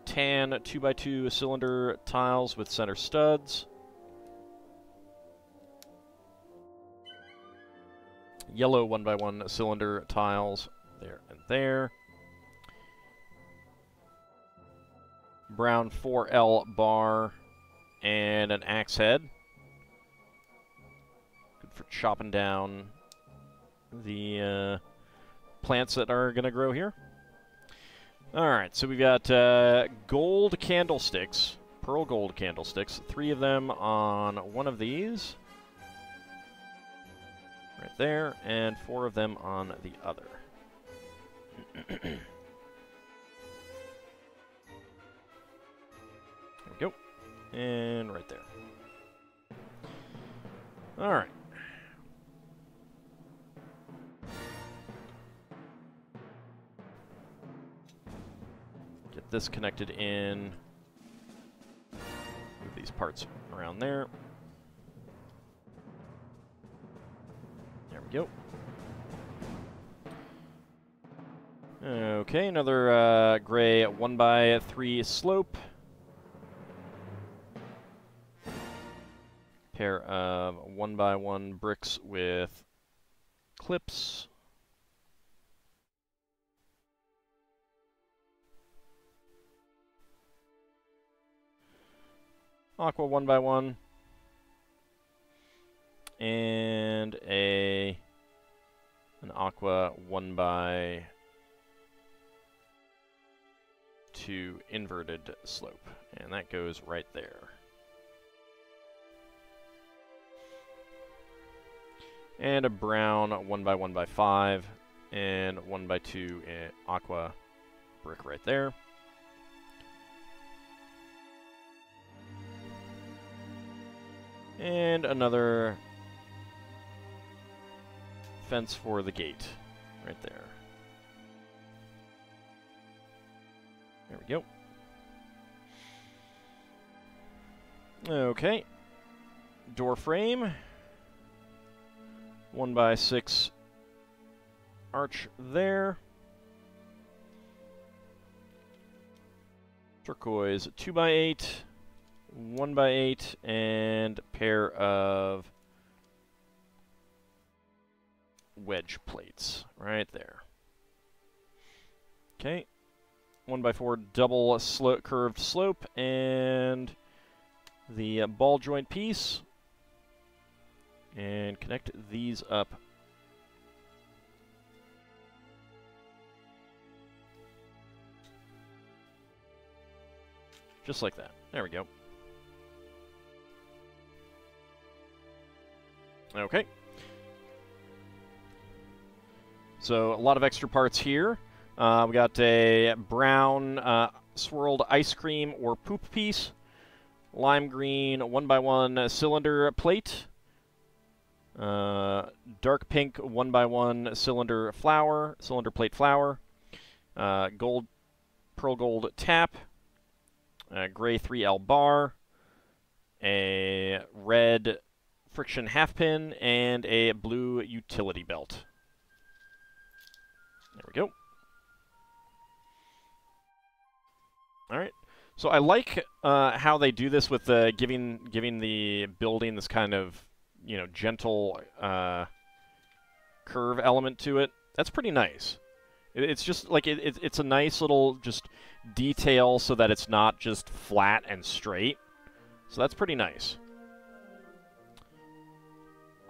tan 2x2 cylinder tiles with center studs. Yellow 1x1 cylinder tiles there and there. Brown 4L bar and an axe head. Good for chopping down the plants that are going to grow here. Alright, so we've got gold candlesticks, pearl gold candlesticks, 3 of them on one of these. Right there, and 4 of them on the other. There we go. And right there. Alright. Get this connected in. Move these parts around there. There we go. Okay, another gray 1x3 slope. Pair of 1x1 bricks with clips. Aqua 1x1. And an aqua 1x2 inverted slope. And that goes right there. And a brown 1x1x5 and 1x2 aqua brick right there. And another fence for the gate right there. There we go. Okay. Door frame. 1x6 arch there. Turquoise 2x8 1x8 and a pair of wedge plates right there. Okay, 1x4 double curved slope and the ball joint piece, and connect these up. Just like that. There we go. Okay. So a lot of extra parts here. We got a brown swirled ice cream or poop piece, lime green 1x1 cylinder plate, dark pink 1x1 cylinder plate flower, gold pearl gold tap, gray 3L bar, a red friction half pin, and a blue utility belt. There we go. All right. So I like how they do this with giving the building this kind of, you know, gentle curve element to it. That's pretty nice. It's just like it's a nice little just detail so that it's not just flat and straight. So that's pretty nice.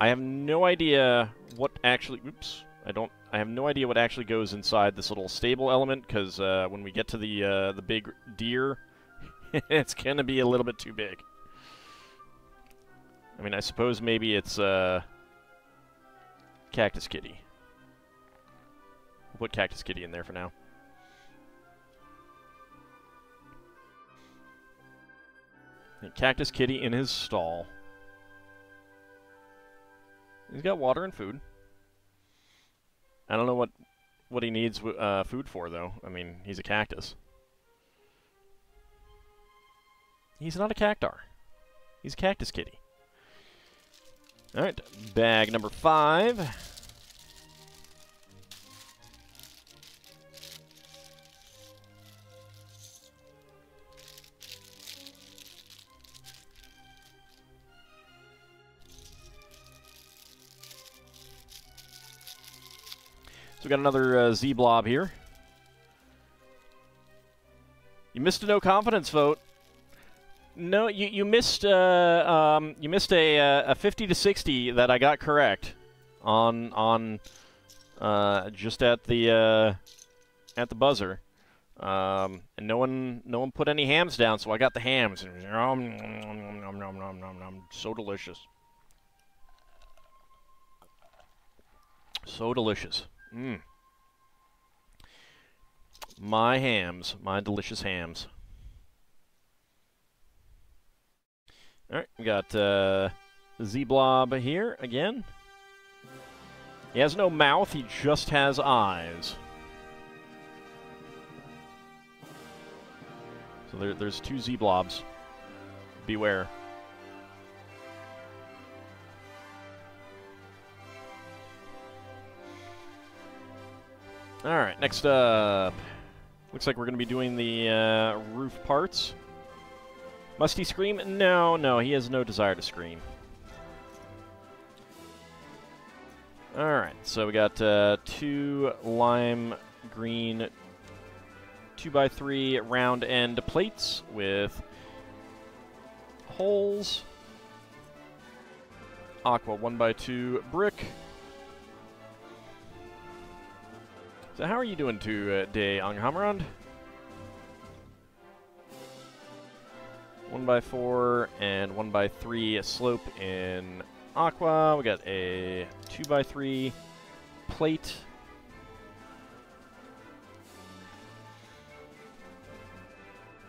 I have no idea what actually. Oops. I have no idea what actually goes inside this little stable element, because when we get to the big deer, it's gonna be a little bit too big. I mean, I suppose maybe it's Cactus Kitty. We'll put Cactus Kitty in there for now. And Cactus Kitty in his stall. He's got water and food. I don't know what he needs food for, though. I mean, he's a cactus. He's not a cactar. He's a Cactus Kitty. All right, bag number 5. So we got another Z-blob here. You missed a no confidence vote. No, you missed a 50 to 60 that I got correct on just at the buzzer. And no one put any hams down, so I got the hams. So delicious. So delicious. My hams, my delicious hams. All right, we got Z-blob here again. He has no mouth, he just has eyes. So there's 2 Z-blobs. Beware. All right, next up. Looks like we're going to be doing the roof parts. Must he scream? No, he has no desire to scream. All right, so we got 2 lime green 2x3 round end plates with holes. Aqua 1x2 brick. So how are you doing today, Anghamrand? 1x4 and 1x3 slope in aqua. We got a 2x3 plate.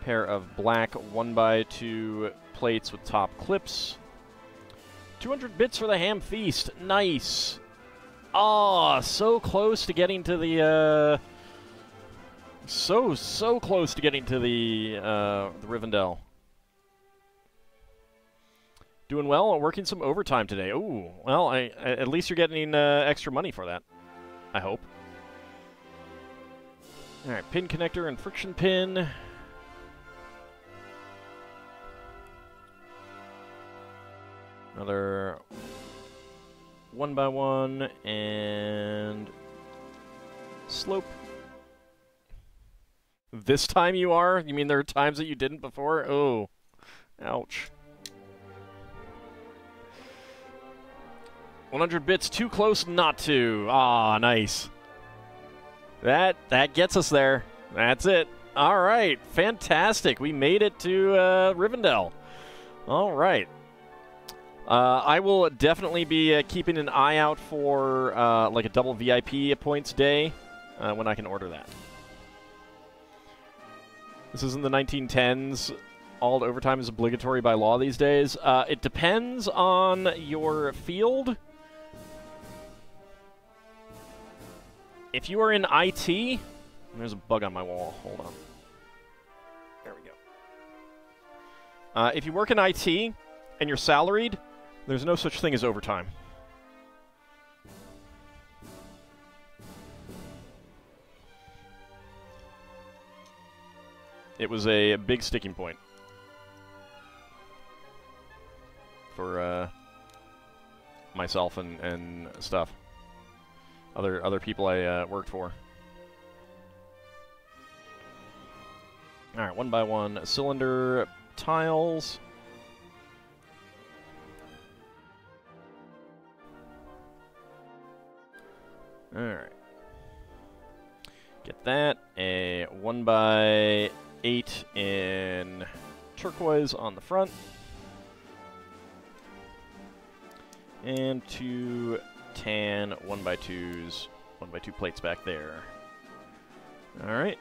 Pair of black 1x2 plates with top clips. 200 bits for the ham feast. Nice. Oh, so close to getting to the so close to getting to the Rivendell. Doing well, working some overtime today. Ooh, well, at least you're getting extra money for that, I hope. All right, pin connector and friction pin. Another 1x1 and slope. This time you are? You mean there are times that you didn't before? Oh, ouch. 100 bits too close not to. Ah, nice. That gets us there. That's it. All right, fantastic. We made it to Rivendell. All right. I will definitely be keeping an eye out for like a double VIP points day when I can order that. This is in the 1910s. All overtime is obligatory by law these days. It depends on your field. If you are in IT, there's a bug on my wall. Hold on. There we go. If you work in IT and you're salaried, there's no such thing as overtime. It was a big sticking point for myself and stuff. Other people I worked for. All right, 1x1 cylinder tiles. All right. Get that. A 1x8 in turquoise on the front. And 2 tan 1x2s, 1x2 plates back there. All right.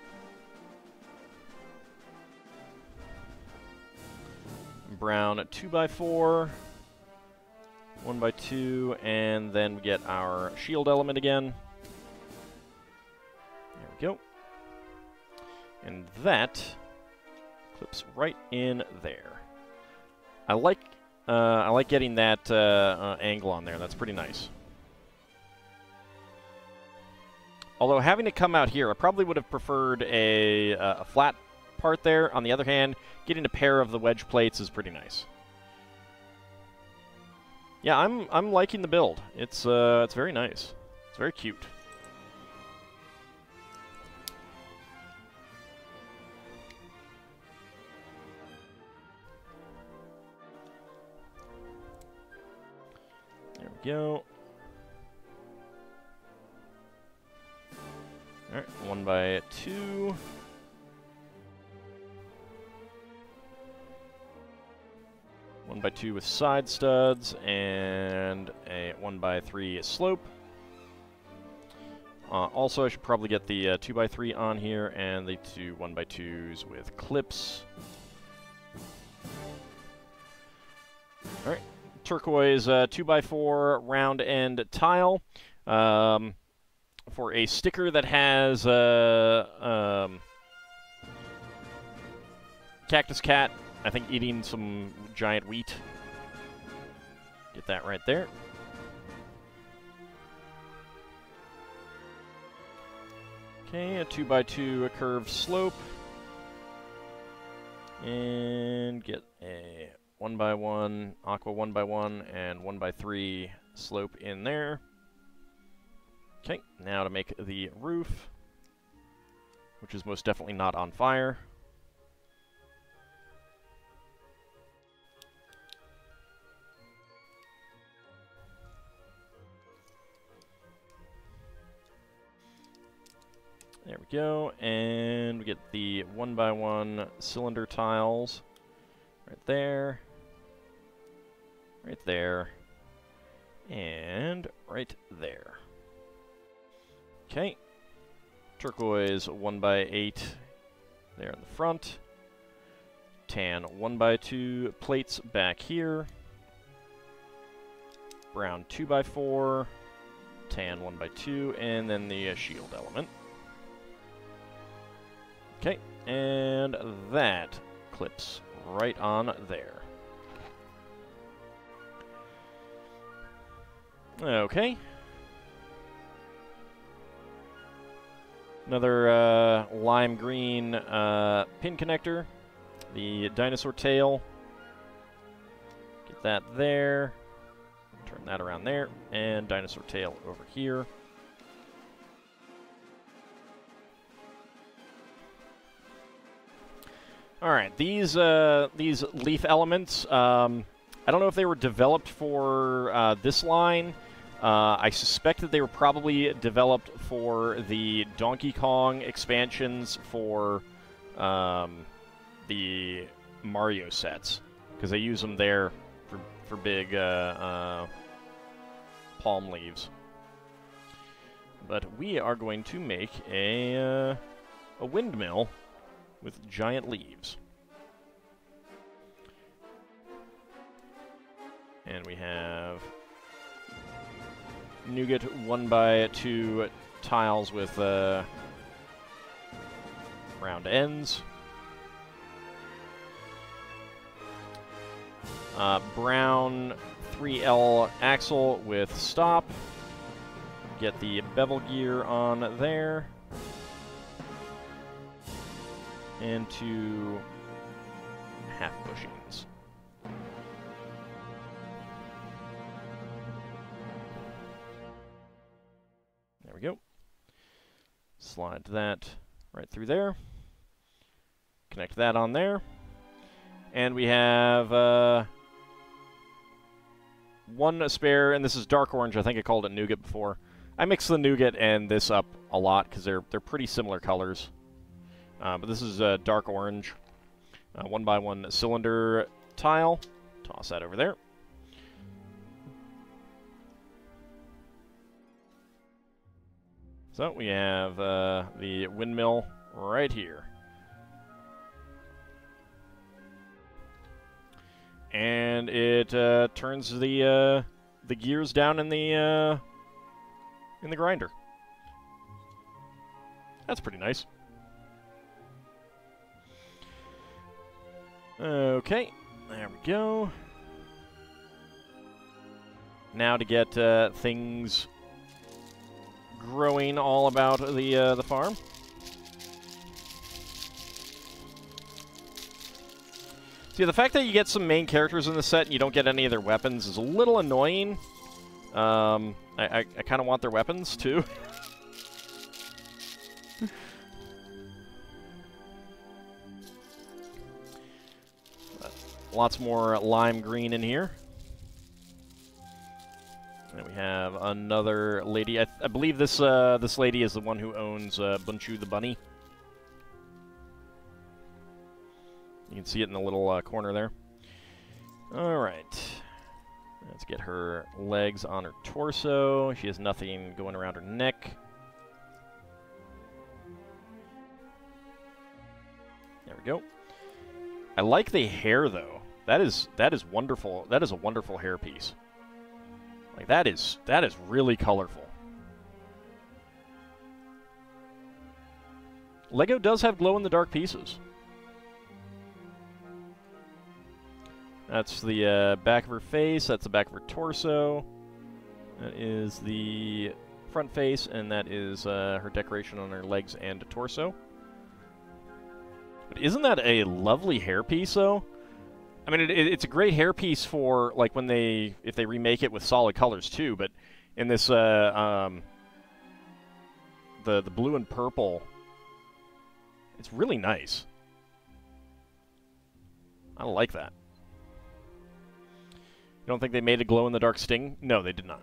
Brown 2x4, 1x2, and then we get our shield element again. There we go. And that clips right in there. I like getting that angle on there. That's pretty nice. Although having it come out here, I probably would have preferred a flat part there. On the other hand, getting a pair of the wedge plates is pretty nice. Yeah, I'm liking the build. It's very nice. It's very cute. There we go. All right, 1x2. One by 2 with side studs and a 1x3 slope. Also, I should probably get the 2x3 on here and the 2 1x2s with clips. All right, turquoise 2x4 round end tile. For a sticker that has Cactus Cat, I think, eating some giant wheat. Get that right there. Okay, a 2x2 curved slope. And get a 1x1, aqua 1x1, and 1x3 slope in there. Okay, now to make the roof, which is most definitely not on fire. There we go, and we get the 1x1 cylinder tiles right there, and right there. Okay, turquoise 1x8 there in the front, tan 1x2 plates back here, brown 2x4, tan 1x2, and then the shield element. Okay, and that clips right on there. Okay. Another lime green pin connector. The dinosaur tail. Get that there. that around there, and dinosaur tail over here. All right, these leaf elements. I don't know if they were developed for this line. I suspect that they were probably developed for the Donkey Kong expansions for the Mario sets, because they use them there for big palm leaves. But we are going to make a windmill with giant leaves. And we have nougat 1x2 tiles with round ends. Brown 3L axle with stop. Get the bevel gear on there. And 2 half bushings. There we go. Slide that right through there. Connect that on there. And we have one spare, and this is dark orange. I think I called it nougat before. I mix the nougat and this up a lot because they're pretty similar colors. But this is dark orange. 1x1 cylinder tile. Toss that over there. So we have the windmill right here. And it turns the gears down in the grinder. That's pretty nice. Okay, there we go. Now to get things growing all about the farm. See, the fact that you get some main characters in the set and you don't get any of their weapons is a little annoying. I kind of want their weapons, too. Lots more lime green in here. And we have another lady. I believe this this lady is the one who owns Bunchu the Bunny. You can see it in the little corner there. All right. Let's get her legs on her torso. She has nothing going around her neck. There we go. I like the hair, though. That is wonderful. That is a wonderful hair piece. Like that is really colorful. Lego does have glow-in-the-dark pieces. That's the back of her face. That's the back of her torso. That is the front face, and that is her decoration on her legs and torso. But isn't that a lovely hairpiece, though? I mean, it's a great hairpiece for like when if they remake it with solid colors too. But in this the blue and purple, it's really nice. I like that. You don't think they made a glow-in-the-dark Sting? No, they did not.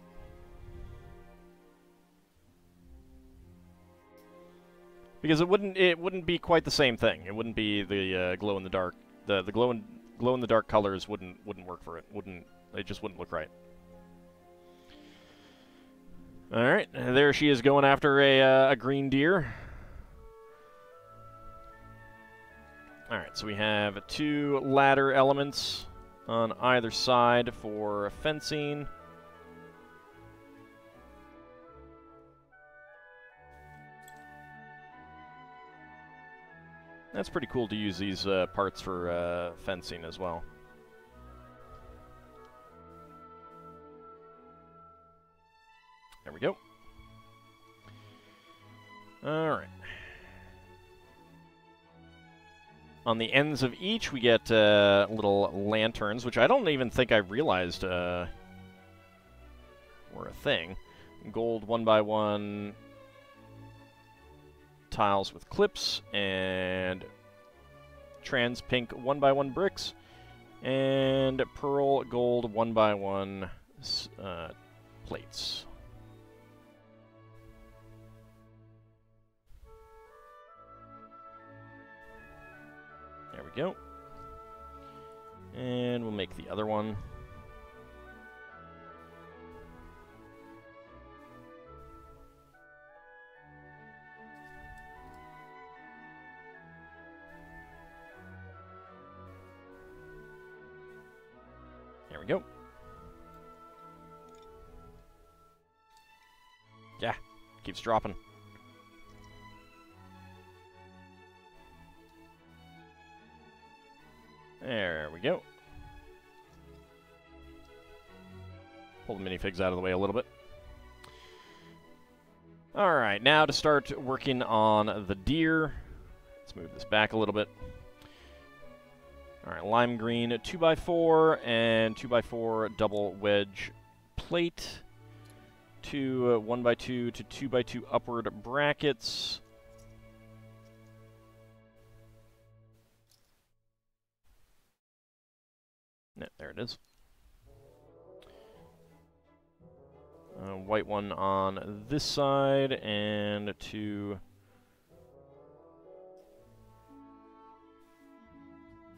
Because it wouldn't be quite the same thing. It wouldn't be the glow-in-the-dark. The glow-in-the-dark colors wouldn't work for it. They just wouldn't look right. All right, there she is going after a green deer. All right, so we have 2 ladder elements on either side for fencing. That's pretty cool to use these parts for fencing as well. There we go. All right. On the ends of each, we get little lanterns, which I don't even think I realized were a thing. Gold 1x1 tiles with clips, and trans pink 1x1 bricks, and pearl gold 1x1 plates. There we go. And we'll make the other one. There we go. Yeah, keeps dropping. There we go. Pull the minifigs out of the way a little bit. Alright, now to start working on the deer. Let's move this back a little bit. Alright, lime green 2x4 and 2x4 double wedge plate. Two 1x2 to 2x2 upward brackets. Yeah, there it is. White one on this side, and two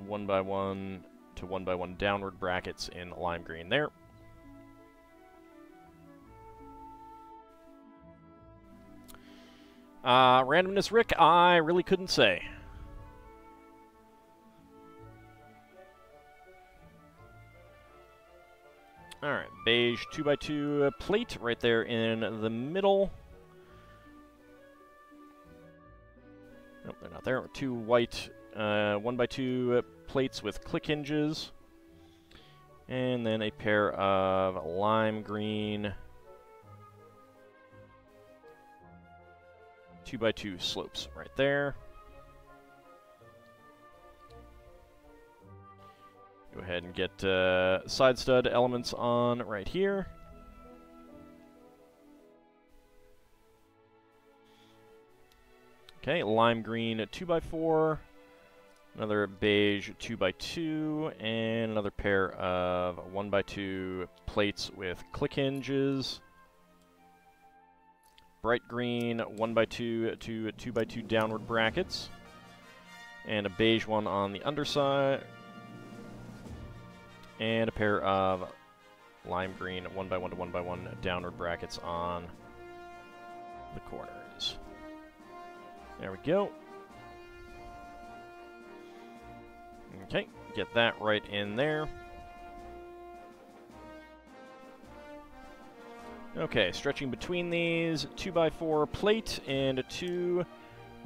1x1 to 1x1 downward brackets in lime green there. Randomness Rick, I really couldn't say. Alright, beige 2x2 plate right there in the middle. Nope, they're not there. Two white 1x2 plates with click hinges. And then a pair of lime green 2x2 slopes right there. Go ahead and get side stud elements on right here. Okay, lime green 2x4, another beige 2x2, and another pair of 1x2 plates with click hinges. Bright green 1x2 to 2x2 downward brackets, and a beige one on the underside. And a pair of lime green 1x1 to 1x1 downward brackets on the corners. There we go. Okay, get that right in there. Okay, stretching between these, 2x4 plate and two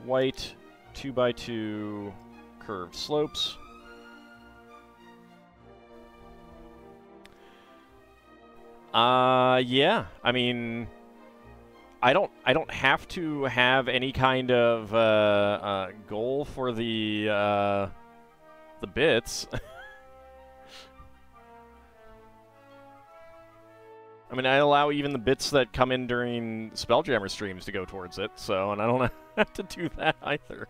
white 2x2 curved slopes. Yeah. I mean, I don't have to have any kind of goal for the bits. I mean, I allow even the bits that come in during Spelljammer streams to go towards it, so, and I don't have to do that either.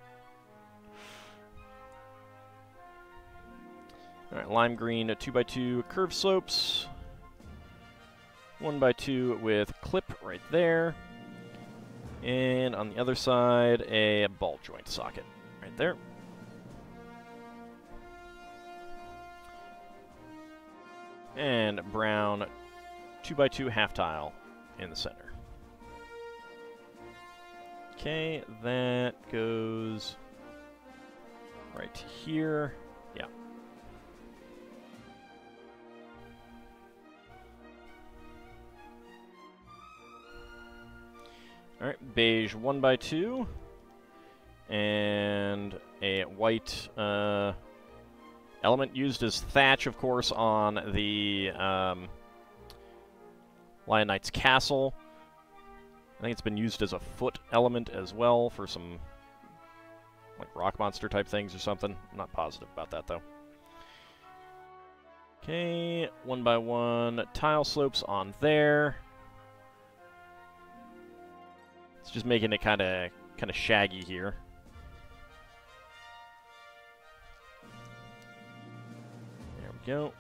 Alright, lime green 2x2 curved slopes. 1x2 with clip right there. And on the other side, a ball joint socket right there. And brown 2x2 half tile in the center. Okay, that goes right here. Yeah. Alright, beige 1x2, and a white element used as thatch, of course, on the Lion Knight's castle. I think it's been used as a foot element as well for some like rock monster type things or something. I'm not positive about that, though. Okay, 1x1 tile slopes on there. It's just making it kind of shaggy here. There we go.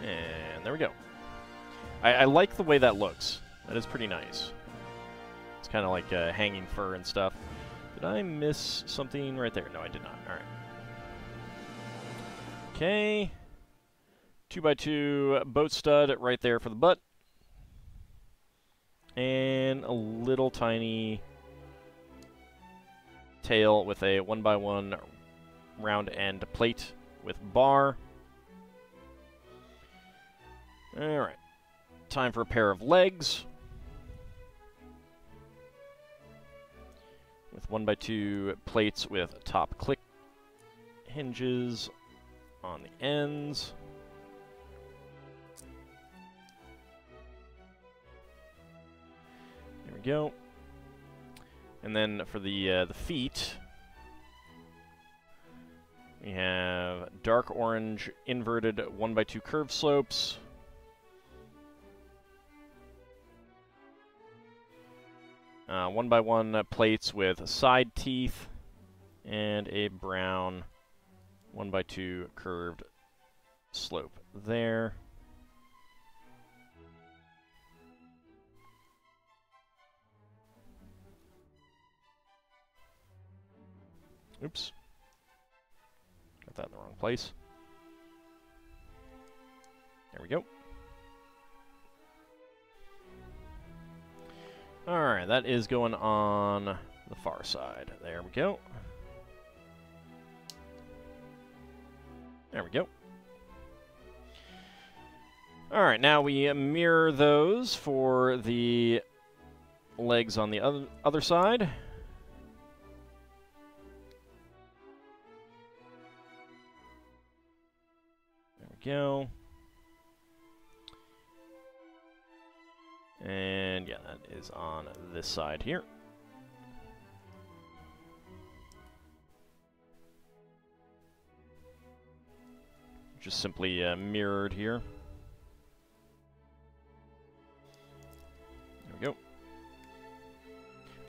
And there we go. I like the way that looks. That is pretty nice. It's kind of like hanging fur and stuff. Did I miss something right there? No, I did not. All right. Okay. 2x2 boat stud right there for the butt. And a little tiny tail with a 1x1 round end plate with bar. All right. Time for a pair of legs. With 1x2 plates with top click hinges on the ends. There we go. And then for the feet, we have dark orange inverted 1x2 curved slopes. 1x1 plates with side teeth, and a brown 1x2 curved slope there. Oops. Got that in the wrong place. There we go. Alright, that is going on the far side. There we go. There we go. Alright, now we mirror those for the legs on the other side. There we go. And yeah, that is on this side here. Just simply mirrored here. There we go.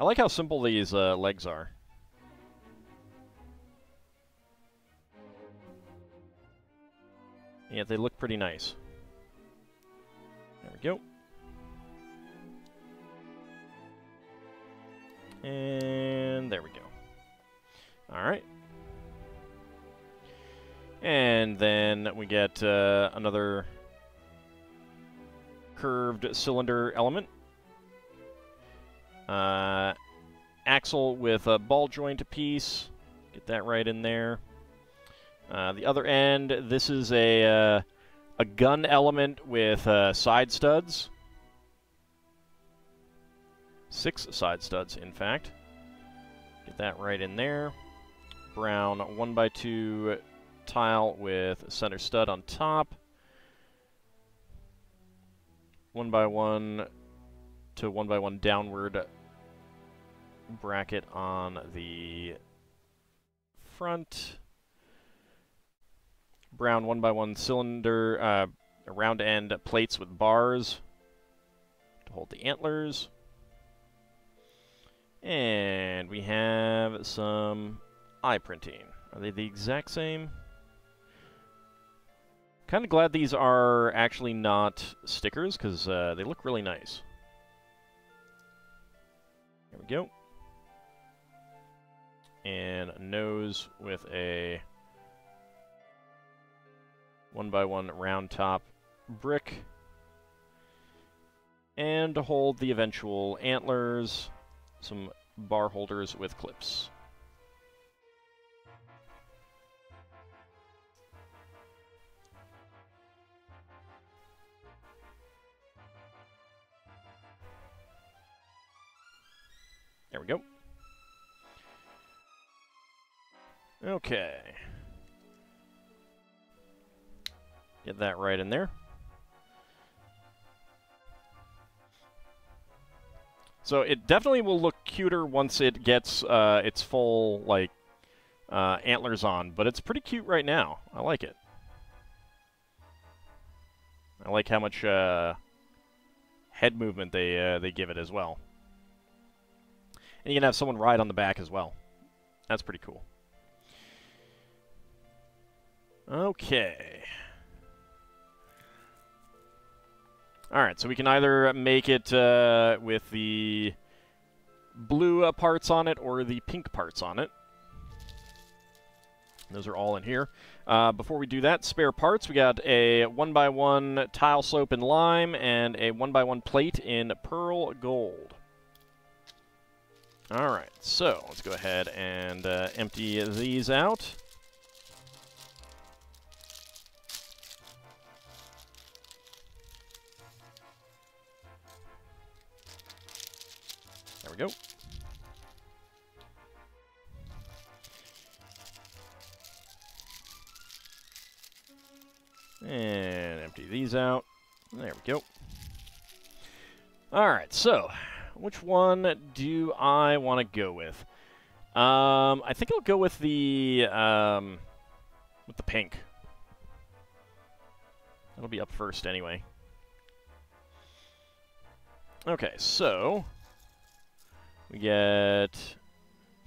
I like how simple these legs are. Yeah, they look pretty nice. There we go. And there we go. Alright. And then we get another curved cylinder element. Axle with a ball joint piece. Get that right in there. The other end, this is a gun element with side studs. 6 side studs, in fact. Get that right in there. Brown 1x2 tile with center stud on top. 1x1 to 1x1 downward bracket on the front. Brown 1x1 cylinder, round end plates with bars to hold the antlers. And we have some eye printing. Are they the exact same? Kind of glad these are actually not stickers, because they look really nice. There we go. And a nose with a 1x1 round top brick. And to hold the eventual antlers, some bar holders with clips. There we go. Okay. Get that right in there. So it definitely will look cuter once it gets its full, like, antlers on, but it's pretty cute right now. I like it. I like how much head movement they give it as well. And you can have someone ride on the back as well. That's pretty cool. Okay. Alright, so we can either make it with the blue parts on it or the pink parts on it. Those are all in here. Before we do that, spare parts. We got a 1x1 tile slope in lime and a 1x1 plate in pearl gold. Alright, so let's go ahead and empty these out. There we go. And empty these out. There we go. Alright, so which one do I want to go with? I think I'll go with the pink. That'll be up first anyway. Okay, so we get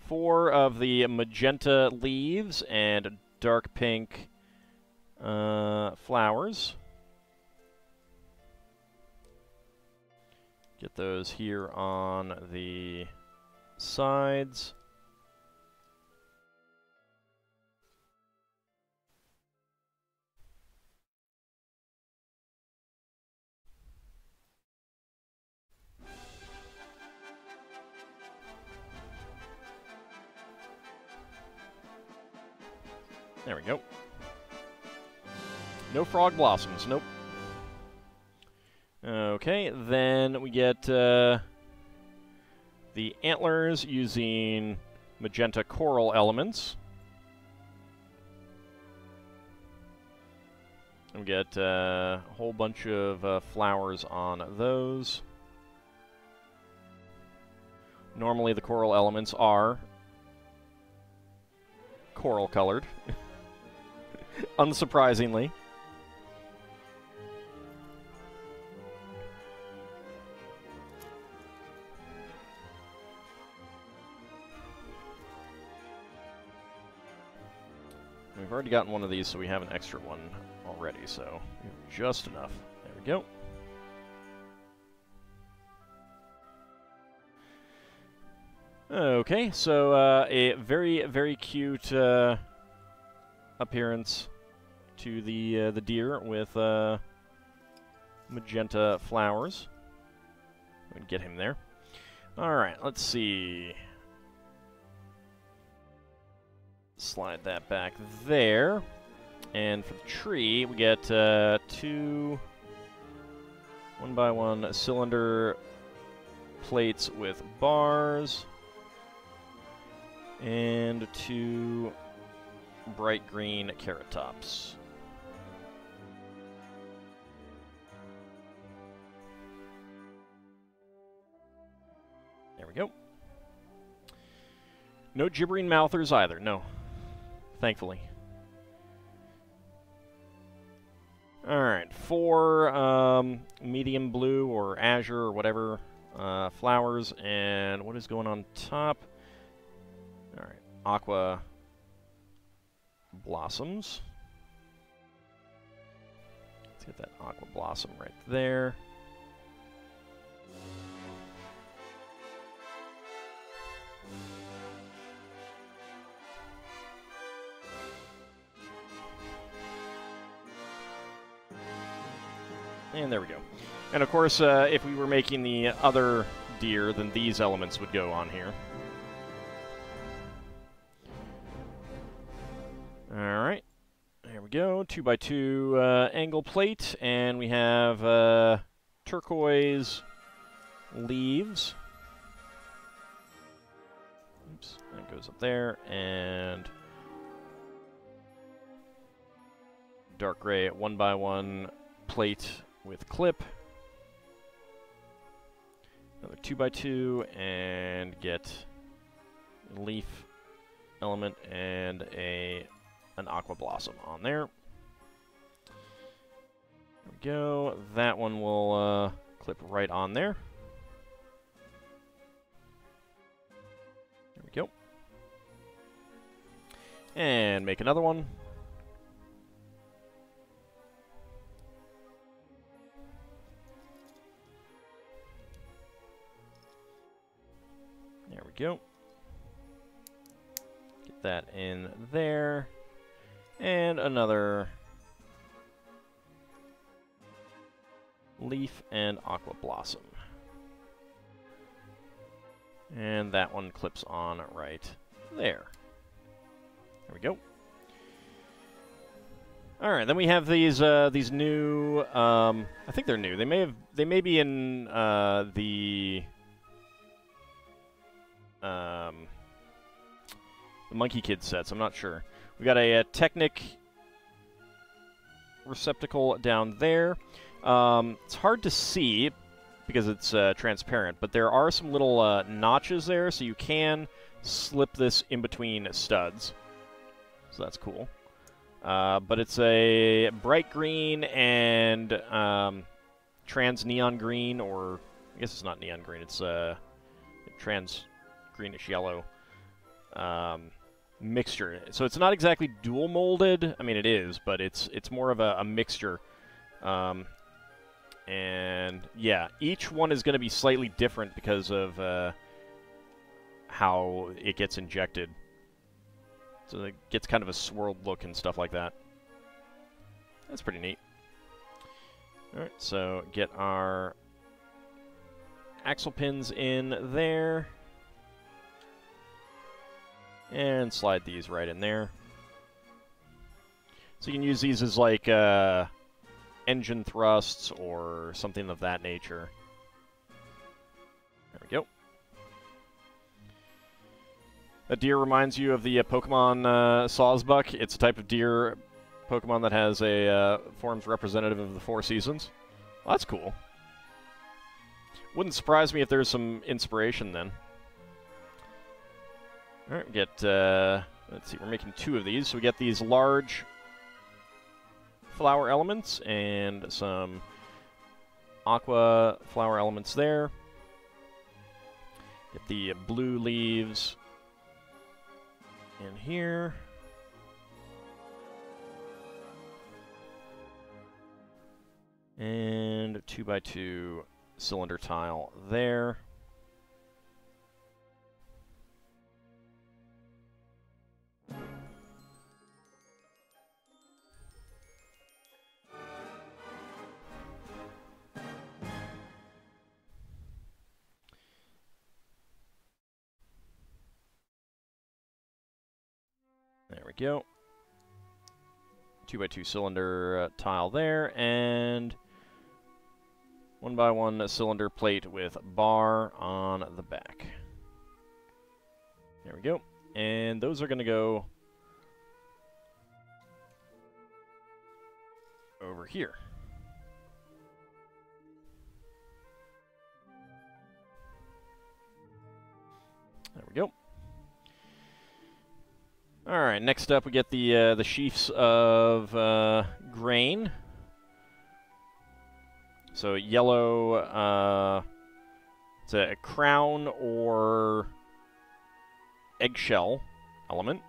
4 of the magenta leaves and dark pink flowers. Get those here on the sides. There we go. No frog blossoms, nope. Okay, then we get the antlers using magenta coral elements. We get a whole bunch of flowers on those. Normally the coral elements are coral colored, unsurprisingly. We've already gotten one of these, so we have an extra one already, so we have just enough. There we go. Okay, so a very, very cute appearance to the deer with magenta flowers. We can get him there. All right, let's see. Slide that back there. And for the tree, we get 2 1x1 cylinder plates with bars. And 2 bright green carrot tops. There we go. No gibbering mouthers either, no. Thankfully. Alright, 4 medium blue or azure or whatever flowers, and what is going on top? Alright, aqua blossoms. Let's get that aqua blossom right there. And there we go. And of course, if we were making the other deer, then these elements would go on here. Alright. There we go. 2x2 angle plate. And we have turquoise leaves. Oops. That goes up there. And dark gray 1x1 plate with clip. Another 2x2 and get a leaf element and an aqua blossom on there. There we go. That one will clip right on there. There we go. And make another one. There we go. Get that in there. And another leaf and aqua blossom. And that one clips on right there. There we go. All right, then we have these new. I think they're new. They may be in the Monkey Kid sets. I'm not sure. We got a Technic receptacle down there. It's hard to see because it's transparent, but there are some little notches there, so you can slip this in between studs. So that's cool. But it's a bright green and trans neon green, or I guess it's not neon green. It's trans greenish yellow mixture. So it's not exactly dual molded. I mean, it is, but it's more of a mixture. And yeah, each one is going to be slightly different because of how it gets injected. So it gets kind of a swirled look and stuff like that. That's pretty neat. Alright, so get our axle pins in there. And slide these right in there. So you can use these as like engine thrusts or something of that nature. There we go. That deer reminds you of the Pokemon Sawsbuck. It's a type of deer Pokemon that has a forms representative of the four seasons. Well, that's cool. Wouldn't surprise me if there's some inspiration then. All right, we get, let's see, we're making 2 of these. So we get these large flower elements and some aqua flower elements there. Get the blue leaves in here. And a 2x2 cylinder tile there. There we go. 2x2 cylinder tile there, and 1x1 cylinder plate with bar on the back. There we go. And those are going to go over here. There we go. All right, next up we get the sheafs of grain. So yellow, it's a crown or eggshell element.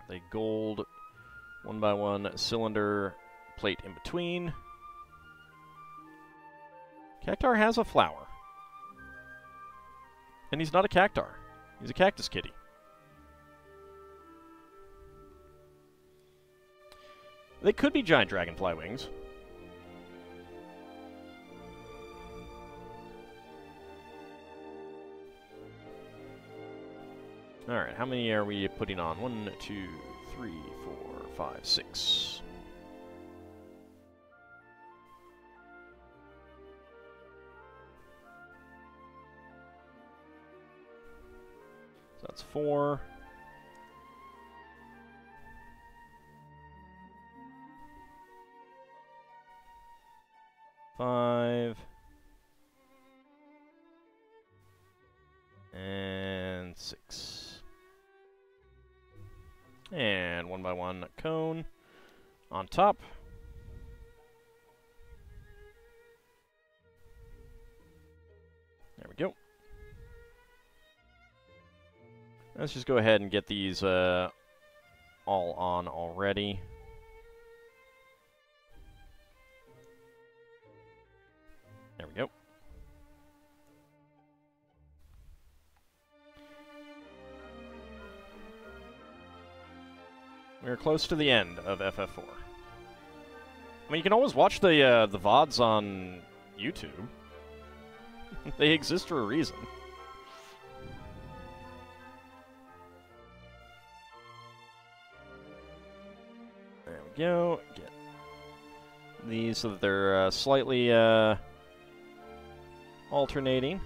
The gold 1x1 cylinder plate in between. Cactar has a flower. And he's not a cactar. He's a cactus kitty. They could be giant dragonfly wings. Alright, how many are we putting on? 1, 2, 3, 4, 5, 6. So that's 4. 5. And 6. And 1x1 cone on top. Let's just go ahead and get these all on already. There we go. We're close to the end of FF4. I mean, you can always watch the VODs on YouTube. They exist for a reason. There we go. Get these so that they're slightly alternating.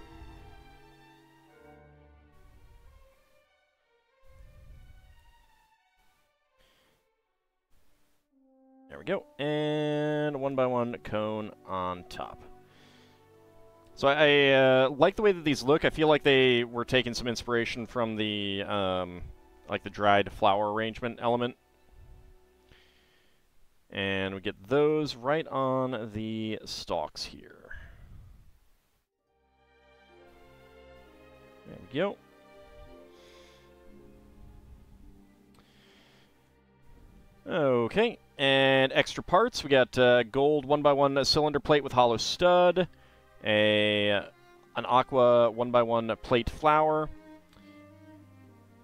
There we go. And one by one cone on top. So I like the way that these look. I feel like they were taking some inspiration from the like the dried flower arrangement element. And we get those right on the stalks here. There we go. Okay, and extra parts. We got gold 1x1 cylinder plate with hollow stud, an aqua 1x1 plate flower,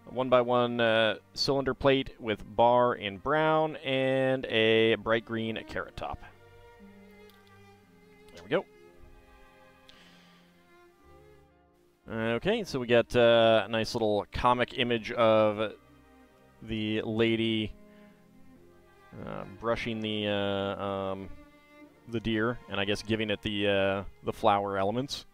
a 1x1 cylinder plate with bar in brown, and a bright green carrot top. There we go. Okay, so we got a nice little comic image of the lady brushing the deer, and I guess giving it the flower elements.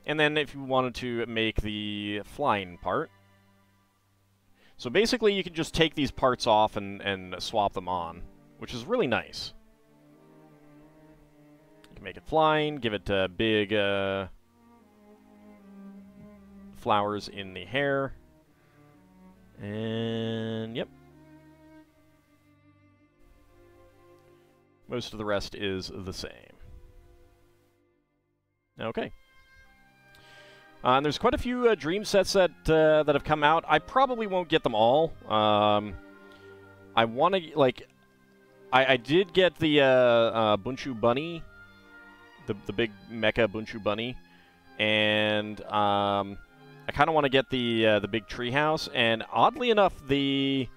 And then if you wanted to make the flying part, so basically you can just take these parts off and swap them on, which is really nice. You can make it flying, give it big flowers in the hair, and yep. Most of the rest is the same. Okay. And there's quite a few Dream sets that that have come out. I probably won't get them all. I want to, like, I did get the Bunchu Bunny, the big mecha Bunchu Bunny, and I kind of want to get the big treehouse. And oddly enough, the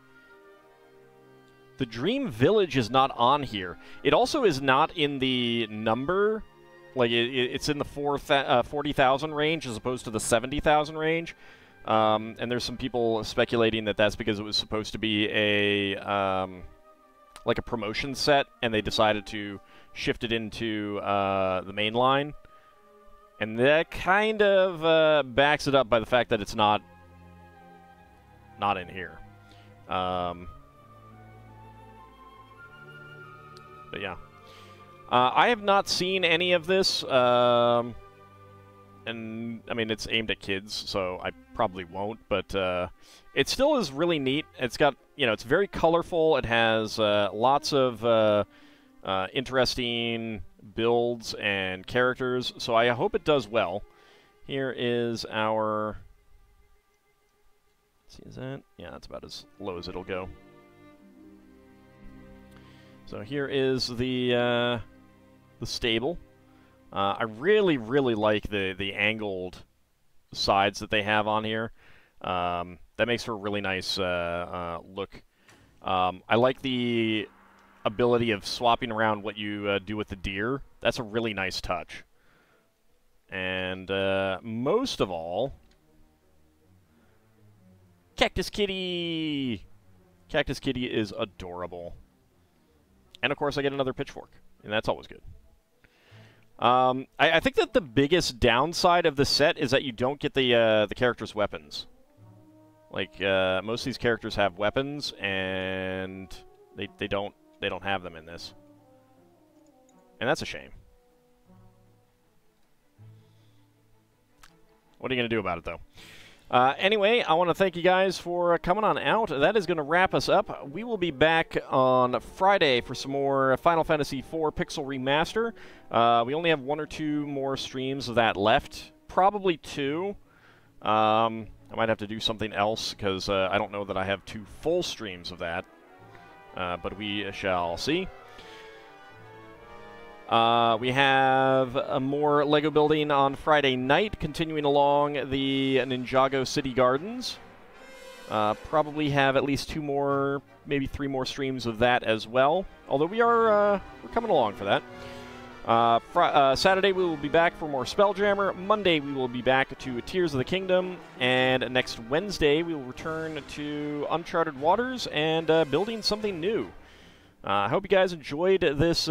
Dream Village is not on here. It also is not in the number. Like, it's in the 40,000 range as opposed to the 70,000 range. And there's some people speculating that that's because it was supposed to be a like a promotion set, and they decided to shift it into the main line. And that kind of backs it up by the fact that it's not in here. But yeah. I have not seen any of this, and, I mean, it's aimed at kids, so I probably won't, but it still is really neat. It's got, you know, it's very colorful. It has lots of interesting builds and characters, so I hope it does well. Here is our... Let's see, is that? Yeah, that's about as low as it'll go. So here is the stable. I really, really like the angled sides that they have on here. That makes for a really nice look. I like the ability of swapping around what you do with the deer. That's a really nice touch. And most of all, Cactus Kitty! Cactus Kitty is adorable. And of course I get another pitchfork, and that's always good. I think that the biggest downside of the set is that you don't get the characters' weapons. Like, most of these characters have weapons, and they don't have them in this. And that's a shame. What are you going to do about it, though? Anyway, I want to thank you guys for coming on out. That is going to wrap us up. We will be back on Friday for some more Final Fantasy IV Pixel Remaster. We only have 1 or 2 more streams of that left. Probably 2. I'm I might have to do something else, because I don't know that I have 2 full streams of that. But we shall see. We have more Lego building on Friday night, continuing along the Ninjago City Gardens. Probably have at least 2 more, maybe 3 more streams of that as well. Although we're coming along for that. Saturday we will be back for more Spelljammer. Monday we will be back to Tears of the Kingdom. And next Wednesday we will return to Uncharted Waters and building something new. I hope you guys enjoyed this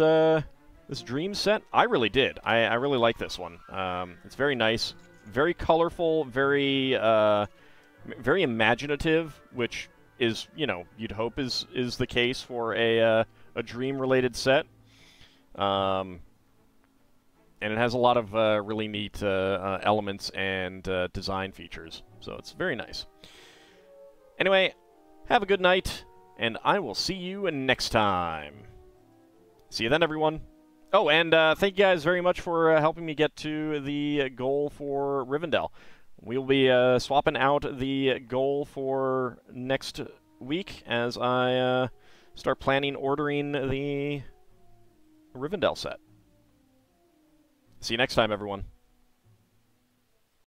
this Dream set. I really did. I really like this one. It's very nice, very colorful, very very imaginative, which is, you know, you'd hope is the case for a Dream-related set. And it has a lot of really neat elements and design features, so it's very nice. Anyway, have a good night, and I will see you next time. See you then, everyone. Oh, and thank you guys very much for helping me get to the goal for Rivendell. We'll be swapping out the goal for next week as I start planning ordering the Rivendell set. See you next time, everyone.